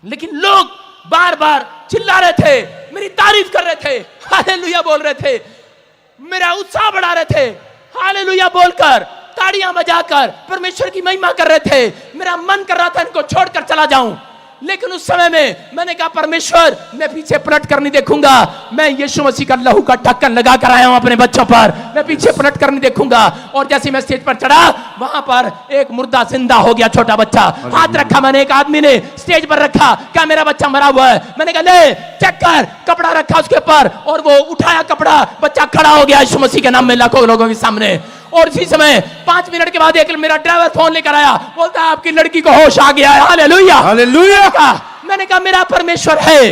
लेकिन लोग बार बार चिल्ला रहे थे, मेरी तारीफ कर रहे थे, हालेलुया बोल रहे थे, मेरा उत्साह बढ़ा रहे थे, हालेलुया बोलकर, ताड़ियां बजाकर परमेश्वर की महिमा कर रहे थे। मेरा मन कर रहा था इनको छोड़कर चला जाऊं, लेकिन उस समय में मैंने कहा परमेश्वर मैं पीछे पलट कर नहीं देखूंगा, मैं यीशु मसीह का लहू का ढक्कन लगा कर आया हूं अपने बच्चों पर, मैं पीछे पलट कर नहीं देखूंगा। और जैसे मैं स्टेज पर चढ़ा, वहां पर एक मुर्दा जिंदा हो गया, छोटा बच्चा, हाथ रखा मैंने, एक आदमी ने स्टेज पर रखा, क्या मेरा बच्चा मरा हुआ है? मैंने कहा ले चेक कर, कपड़ा रखा उसके ऊपर, और वो उठाया कपड़ा, बच्चा खड़ा हो गया यीशु मसीह के नाम में लाखों लोगों के सामने। और इसी समय 5 मिनट के बाद एक मेरा ड्राइवर फोन लेकर आया, बोलता है आपकी लड़की को होश आ गया है, हालेलुया हालेलुया। मैंने कहा मेरा परमेश्वर है,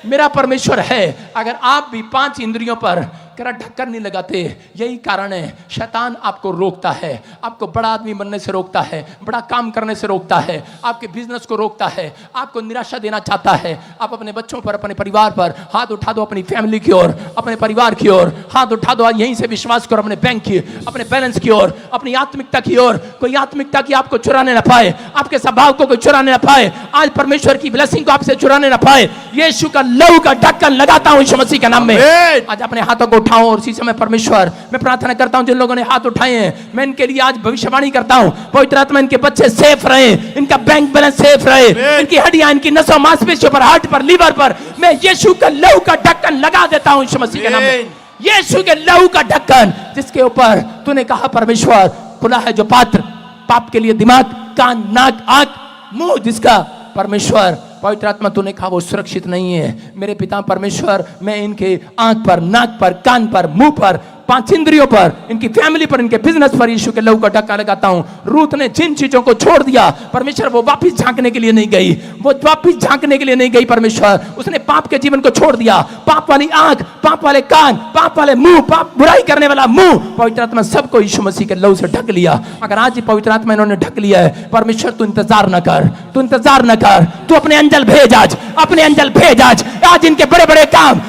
मेरा परमेश्वर है। अगर आप भी 5 इंद्रियों पर कह रहा ढक्कन नहीं लगाते। यही कारण है शैतान आपको रोकता है, आपको बड़ा आदमी बनने से रोकता है, बड़ा काम करने से रोकता है, आपके बिजनेस को रोकता है, आपको निराशा देना चाहता है। आप अपने बच्चों पर, अपने परिवार पर हाथ उठा दो, अपनी फैमिली की ओर, अपने परिवार की ओर हाथ उठा दो। यहीं से विश्वास करो, अपने बैंक की, अपने बैलेंस की ओर, अपनी आत्मिकता की ओर। कोई आत्मिकता की आपको चुराने ना पाए, आपके स्वभाव को कोई चुराने ना पाए, आज परमेश्वर की ब्लेसिंग को आपसे चुराने ना पाए। यीशु का लहू का ढक्कन लगाता हूं यीशु मसीह के नाम में। आज अपने हाथों को उठाओ और इसी समय परमेश्वर मैं प्रार्थना करता हूं जिन लोगों ने हाथ उठाए हैं, मैं इनके लिए आज भविष्यवाणी करता हूं, पवित्र आत्मा इनके बच्चे सेफ रहे, इनका बैंक बैलेंस सेफ रहे, इनकी हड्डियां, इनकी नसों मांसपेशियों पर, हार्ट पर, लीवर पर मैं यीशु का लहू का ढक्कन लगा देता हूं यीशु मसीह के नाम में। यीशु के लहू का ढक्कन जिसके ऊपर तूने कहा परमेश्वर खुला है जो पात्र, पाप के लिए दिमाग, कान, नाक, आंख, मुंह जिसका परमेश्वर पवित्र आत्मा तूने कहा वो सुरक्षित नहीं है। मेरे पिता परमेश्वर मैं इनके आंख पर, नाक पर, कान पर, मुंह पर, 5 इंद्रियों पर, इनकी फैमिली पर, इनके बिजनेस पर यीशु के लहू का ढक्कन लगाता हूं। रूथ ने जिन चीजों को छोड़ दिया परमेश्वर वो वापिस झांकने के लिए नहीं गई, वो वापिस झांकने के लिए नहीं गई परमेश्वर, उसने पाप के जीवन को छोड़ दिया। पाप वाली आंख, पाप वाले कान, पाप वाले मुंह, पाप बुराई करने वाला मुंह, पवित्र आत्मा सबको यीशु मसीह के लहू से ढक लिया। अगर आज ही पवित्र आत्मा इन्होंने ढक लिया है, परमेश्वर तू इंतजार न कर, तू इंतजार न कर, तू अपने अंजल भेज आज, अपने अंजल भेज आज इनके बड़े बड़े काम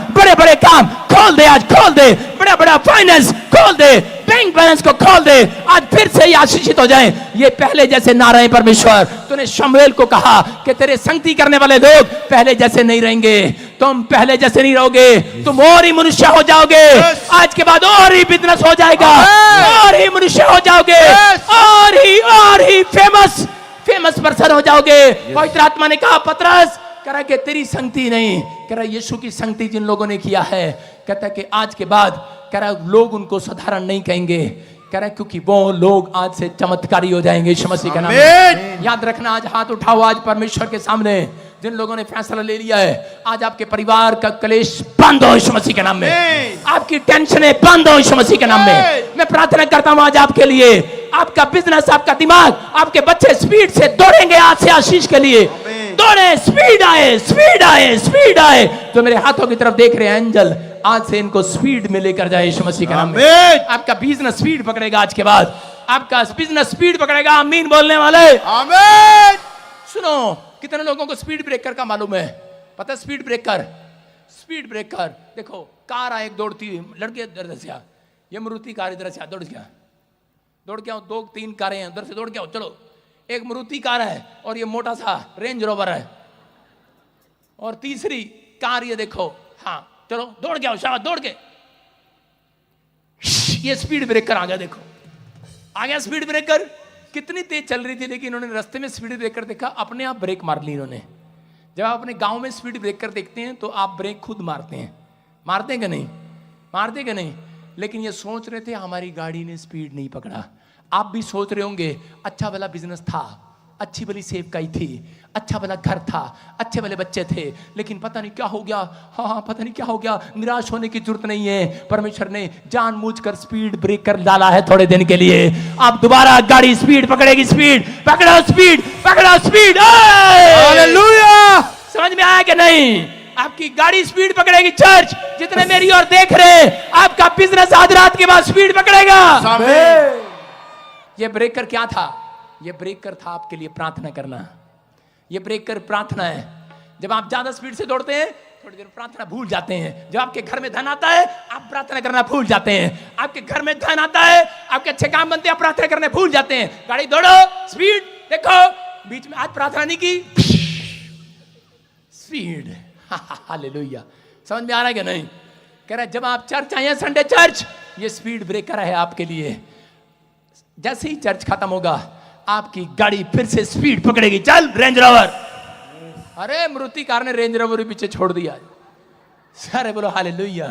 खोल दे, आज खोल दे, बड़ा बड़ा फाइनेंस खोल दे, बैंक बैलेंस को खोल दे, आज फिर से ही आशीषित हो जाएं, ये पहले जैसे ना रहे परमेश्वर। तूने शमूएल को कहा कि तेरे संगति करने वाले लोग पहले जैसे नहीं रहेंगे, तुम पहले जैसे नहीं रहोगे, तुम और ही मनुष्य हो जाओगे। आज के बाद और ही बिजनेस हो जाएगा, और ही मनुष्य हो जाओगे, और ही फेमस पर्सन हो जाओगे। पवित्र आत्मा ने कहा पतरस कह रहा कि तेरी संगति नहीं, कह रहा यीशु की संगति जिन लोगों ने किया है, कहता कि आज के बाद कह रहा लोग उनको साधारण नहीं कहेंगे, कह रहा क्योंकि वो लोग आज से चमत्कारी हो जाएंगे यीशु मसीह का नाम में। याद रखना, आज हाथ उठाओ आज परमेश्वर के सामने जिन लोगों ने फैसला ले लिया है, आज आपके परिवार का कलेश बंद हो यीशु मसीह के नाम में, आपकी टेंशनें बंद हो यीशु मसीह के नाम में। मैं प्रार्थना करता हूं आज आपके लिए, आपका बिजनेस, आपका दिमाग, आपके बच्चे स्पीड से दौड़ेंगे आज से आशीष के लिए, दौड़े, स्पीड आए। जो मेरे हाथों की तरफ देख रहे हैं एंजल, आज से इनको स्पीड में लेकर जाए यीशु मसीह के नाम में। आपका बिजनेस स्पीड पकड़ेगा, आज के बाद आपका बिजनेस स्पीड पकड़ेगा। आमीन बोलने वाले, आमीन। सुनो, कितने लोगों को स्पीड ब्रेकर का मालूम है? पता है स्पीड ब्रेकर देखो, कार आए दौड़ती हुई, लड़के इधर से आ, ये मारुति कार इधर से आ, दौड़ के आओ, 2-3 कारें हैं उधर से, दौड़ के आओ, चलो। एक मारुति कार है और ये मोटा सा रेंज रोवर है, और तीसरी कार ये देखो, हाँ चलो दौड़ के आओ, शाबाश, दौड़ के। ये स्पीड ब्रेकर आ गया, देखो आ गया स्पीड ब्रेकर। कितनी तेज चल रही थी, लेकिन इन्होंने रास्ते में स्पीड ब्रेकर देखा, अपने आप ब्रेक मार ली इन्होंने। जब आप अपने गांव में स्पीड ब्रेकर देखते हैं तो आप ब्रेक खुद मारते हैं, मारते कि नहीं? लेकिन ये सोच रहे थे हमारी गाड़ी ने स्पीड नहीं पकड़ा। आप भी सोच रहे होंगे अच्छा भला बिजनेस था, अच्छी भली सेवकाई थी, अच्छा भला घर था, अच्छे भले बच्चे थे, लेकिन पता नहीं क्या हो गया। हाँ पता नहीं क्या हो गया। निराश होने की जरूरत नहीं है, परमेश्वर ने जानबूझकर स्पीड ब्रेकर डाला है थोड़े दिन के लिए। आप दोबारा गाड़ी स्पीड पकड़ेगी, स्पीड पकड़ो, स्पीड। हालेलुया! समझ में आया कि नहीं? आपकी गाड़ी स्पीड पकड़ेगी। चर्च जितने मेरी ओर देख रहे हैं, आपका बिजनेस आज रात के बाद स्पीड पकड़ेगा। ये ब्रेकर क्या था? ये ब्रेकर था आपके लिए प्रार्थना करना। ये ब्रेकर प्रार्थना है। जब आप ज्यादा स्पीड से दौड़ते हैं, थोड़ी देर प्रार्थना भूल जाते हैं। जब आपके घर में धन आता है, आप प्रार्थना करना भूल जाते हैं। आपके घर में धन आता है, आपके अच्छे काम बनते हैं, आप प्रार्थना करना भूल जाते हैं। गाड़ी दौड़ो, स्पीड देखो, बीच में आज प्रार्थना नहीं की, स्पीड। हालेलुया! समझ में आ रहा है कि नहीं? कह रहा है जब आप चर्च आए, संडे चर्च, ये स्पीड ब्रेकर है आपके लिए। जैसे ही चर्च खत्म होगा, आपकी गाड़ी फिर से स्पीड पकड़ेगी। चल रेंज रोवर। अरे मारुति कार ने रेंज रोवर पीछे छोड़ दिया। सारे बोलो हालेलुया।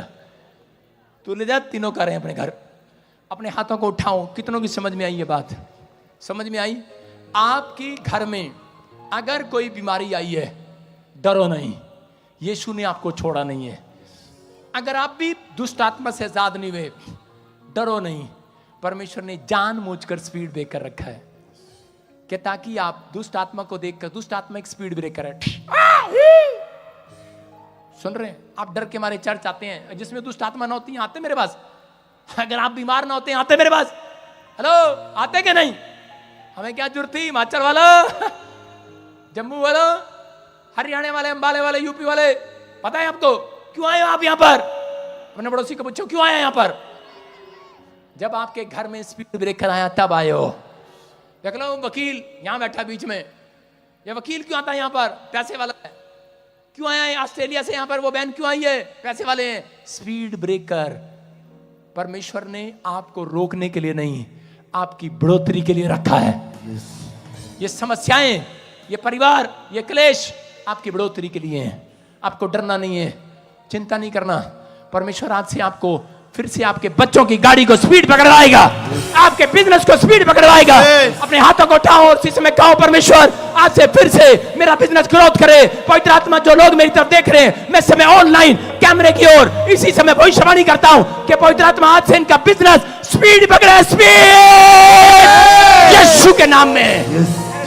तू ले जा तीनों कारें अपने घर। अपने हाथों को उठाओ। कितनों की समझ में आई ये बात? समझ में आई? आपकी घर में अगर कोई बीमारी आई है, डरो नहीं, यीशु ने आपको छोड़ा नहीं है। अगर आप भी दुष्ट आत्मा से आजाद नहीं हुए, डरो नहीं। परमेश्वर ने जानबूझकर स्पीड ब्रेकर रखा है कि ताकि आप दुष्ट आत्मा को देखकर, दुष्ट आत्मा एक स्पीड ब्रेकर है, सुन रहे हैं? आप डर के मारे चर्च आते हैं जिसमें दुष्ट आत्मा ना होती है, आते मेरे पास। अगर आप बीमार ना होते हैं, आते मेरे पास। हेलो, आते क्या नहीं? हमें क्या जरूरत थी? हिमाचल वाला, जम्मू वाला, हरियाणा वाले, अंबाले वाले, यूपी वाले, पता है आपको क्यों आए हो आप यहाँ पर? अपने पड़ोसी को पूछो क्यों आए यहाँ पर? जब आपके घर में स्पीड ब्रेकर आया तब आए हो। देख लो वकील यहाँ बैठा बीच में, ये वकील क्यों आता है यहाँ पर? पैसे वाला है। क्यों आया है ऑस्ट्रेलिया से यहाँ पर? वो बहन क्यों आई है? पैसे वाले हैं। स्पीड ब्रेकर परमेश्वर ने आपको रोकने के लिए नहीं, आपकी बढ़ोतरी के लिए रखा है। ये समस्याएं, ये परिवार, ये क्लेश आपकी बढ़ोतरी के लिए हैं। आपको डरना नहीं है, चिंता नहीं करना। परमेश्वर आज से आपको फिर से आपके बच्चों की गाड़ी को स्पीड पकड़वाएगा, आपके बिजनेस को स्पीड पकड़वाएगा। अपने हाथों को उठाओ और इसी समय कहो, परमेश्वर आज से फिर से मेरा बिजनेस ग्रोथ करे। पवित्र आत्मा, जो लोग मेरी तरफ देख रहे हैं, मैं समय ऑनलाइन कैमरे की ओर इसी समय भविष्यवाणी करता हूं कि पवित्र आत्मा आज से इनका बिजनेस स्पीड पकड़े। स्पीड यीशु के नाम में,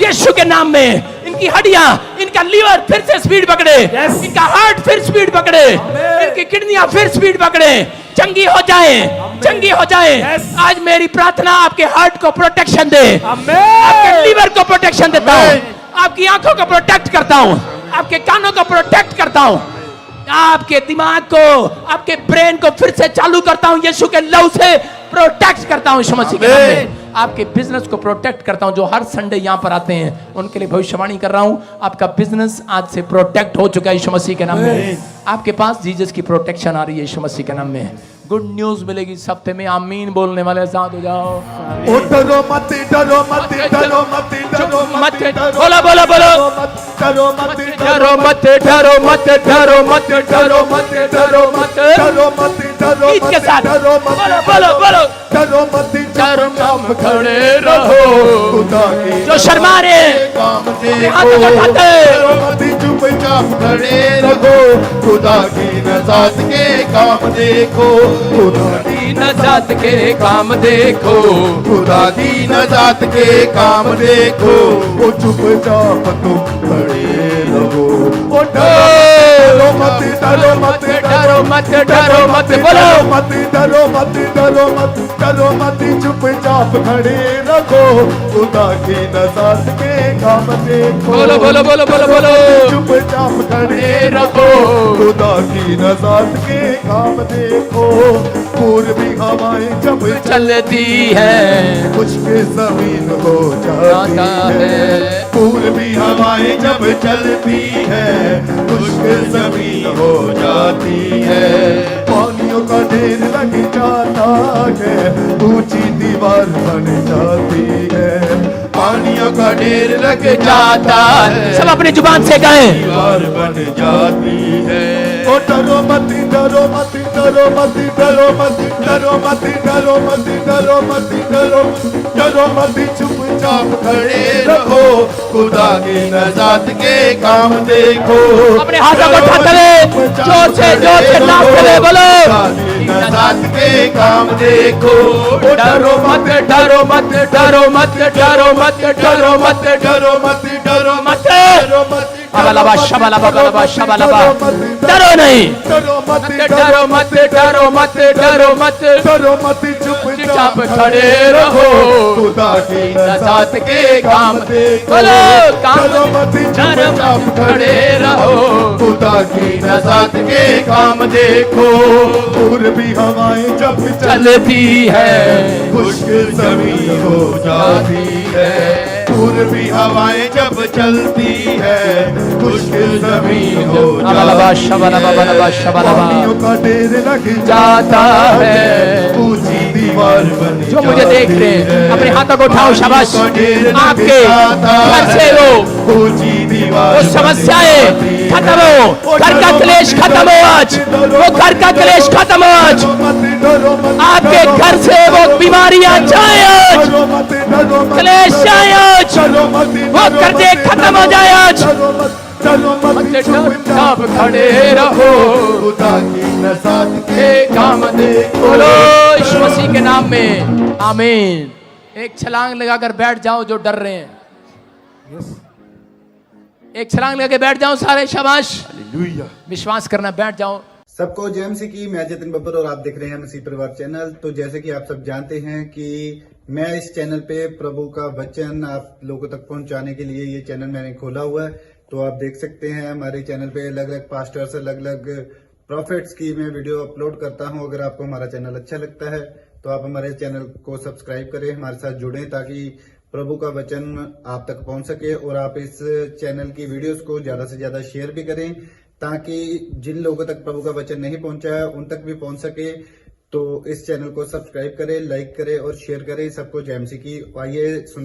यीशु के नाम में। इनकी हड्डियां, इनका लीवर फिर से स्पीड पकड़े, इनका हार्ट फिर स्पीड पकड़े, इनकी किडनियां फिर स्पीड पकड़े। चंगी हो जाए, चंगी हो जाए। आज मेरी प्रार्थना आपके हार्ट को प्रोटेक्शन दे, आपके लीवर को प्रोटेक्शन देता हूं, आपकी आंखों को प्रोटेक्ट करता हूं, आपके कानों को प्रोटेक्ट करता हूं, आपके दिमाग को, आपके ब्रेन को फिर से चालू करता हूं। यीशु के लहू से प्रोटेक्ट करता हूं, यीशु मसीह के नाम में। आपके बिजनेस को प्रोटेक्ट करता हूं। जो हर संडे यहां पर आते हैं उनके लिए भविष्यवाणी कर रहा हूं, आपका बिजनेस आज से प्रोटेक्ट हो चुका है यीशु मसीह के नाम में। आपके पास जीसस की प्रोटेक्शन आ रही है यीशु मसीह के नाम में। गुड न्यूज मिलेगी इस हफ्ते में। आमीन बोलने वाले साथ हो जाओ।
डरो मत, डरो मत, डरो मत, डरो मत,
बोलो बोलो बोलो,
डरो मत,
डरो मत, डरो मत, डरो मत, डरो मत, डरो मत,
डरो मत, डरो
गीत के साथ
डरो मत,
बोलो बोलो बोलो,
डरो मत,
चारों काम खड़े रहो।
खुदा के
जो शर्मा रहे हैं,
काम
अपने हाथों को
देखो,
उठाते,
डरो मत, चुपचाप
खड़े रहो। खुदा की नजात के काम देखो,
खुदा
की नजात के काम देखो,
खुदा की नजात के काम देखो।
वो चुपचाप तुम खड़े रहो। ओ डरो मत, डरो मत,
डरो मत, डरो मत, बोलो
मत, डरो मत, डरो मत, डरो मत, चुपचाप खड़े रखो। खुदा की नजात के काम देखो।
बोलो बोलो बोलो बोलो बोलो,
चुपचाप खड़े
रखो।
खुदा की नजात के काम देखो। पूर्वी हवाएं जब
चलती है,
मुश्किल जमीन हो जाती है।
पूर्वी हवाएं जब चलती है, मुश्किल जमीन हो जाती है।
पानियों का ढेर लग जाता है, ऊंची दीवार बन जाती है।
पानियों का ढेर लग
जाता है। सब अपनी जुबान से कहें,
दीवार बन जाती है।
ओ डरो मत, डरो मत, डरो मत, डरो मत, डरो मत, डरो मत, डरो मत, डरो डरो मत, चुपचाप
खड़े रहो। खुदा की नजात के काम देखो।
अपने हाथों को उठाते हुए जोर से नाचते हुए बोलो,
नजात के काम देखो।
डरो मत, डरो मत, डरो मत, डरो मत, डरो मत,
डरो मत, डरो
मत,
डरो मत,
अबलबा शबलबा बलबा शबलबा, डरो नहीं,
डरो मत,
डरो मत, डरो मत, डरो मत,
डरो मत, चुपचाप
खड़े रहो।
खुदा की
नजात के काम
देखो।
बोलो, काम
डरो मत,
चुपचाप खड़े रहो।
खुदा की
नजात के काम देखो।
पूर्वी हवाएं जब
चलती है,
मुश्किल जमीन हो जाती है। पूर्वी हवाएं जब चलती है, मुश्किल जमीन हो
अबलबा
जाती
शबलबा बलबा शबलबा
पानियों का ढेर लग
जाता है।
ऊंची दीवार बन
जो मुझे देख रहे हैं अपने हाथों को उठाओ, शाबाश। आपके घर से वो
ऊंची दीवार
वो समस्याएं खत्म हो, घर का क्लेश खत्म हो आज, वो घर का क्लेश खत्म हो आज। आपके घर से वो बीमारियां जाए आज, क्लेश जाए आज, वो कर्जे खत्म हो जाए आज। चुपचाप खड़े रहो,
खुदा की नजात
के काम देखो।
बोलो यीशु मसीह के नाम में आमीन। एक छलांग लगाकर बैठ जाओ जो डर रहे हैं। एक छलांग लेके बैठ जाओ सारे, शाबाश।
हालेलुया।
विश्वास करना, बैठ जाओ।
सबको जय मसीह की। मैं जतिन बब्बर और आप देख रहे हैं मसीह परिवार चैनल। तो जैसे कि आप सब जानते हैं कि मैं इस चैनल पे प्रभु का वचन आप लोगों तक पहुंचाने के लिए ये चैनल मैंने खोला हुआ है। तो आप देख सकते हैं हमारे चैनल पे अलग अलग पास्टर्स, अलग अलग प्रॉफिट्स की मैं वीडियो अपलोड करता हूं। अगर आपको हमारा चैनल अच्छा लगता है तो आप हमारे चैनल को सब्सक्राइब करें, हमारे साथ जुड़ें, ताकि प्रभु का वचन आप तक पहुंच सके। और आप इस चैनल की वीडियोस को ज्यादा से ज्यादा शेयर भी करें, ताकि जिन लोगों तक प्रभु का वचन नहीं पहुंचा है उन तक भी पहुंच सके। तो इस चैनल को सब्सक्राइब करें, लाइक करें और शेयर करें। सबको जय मसीह की। आइए सुन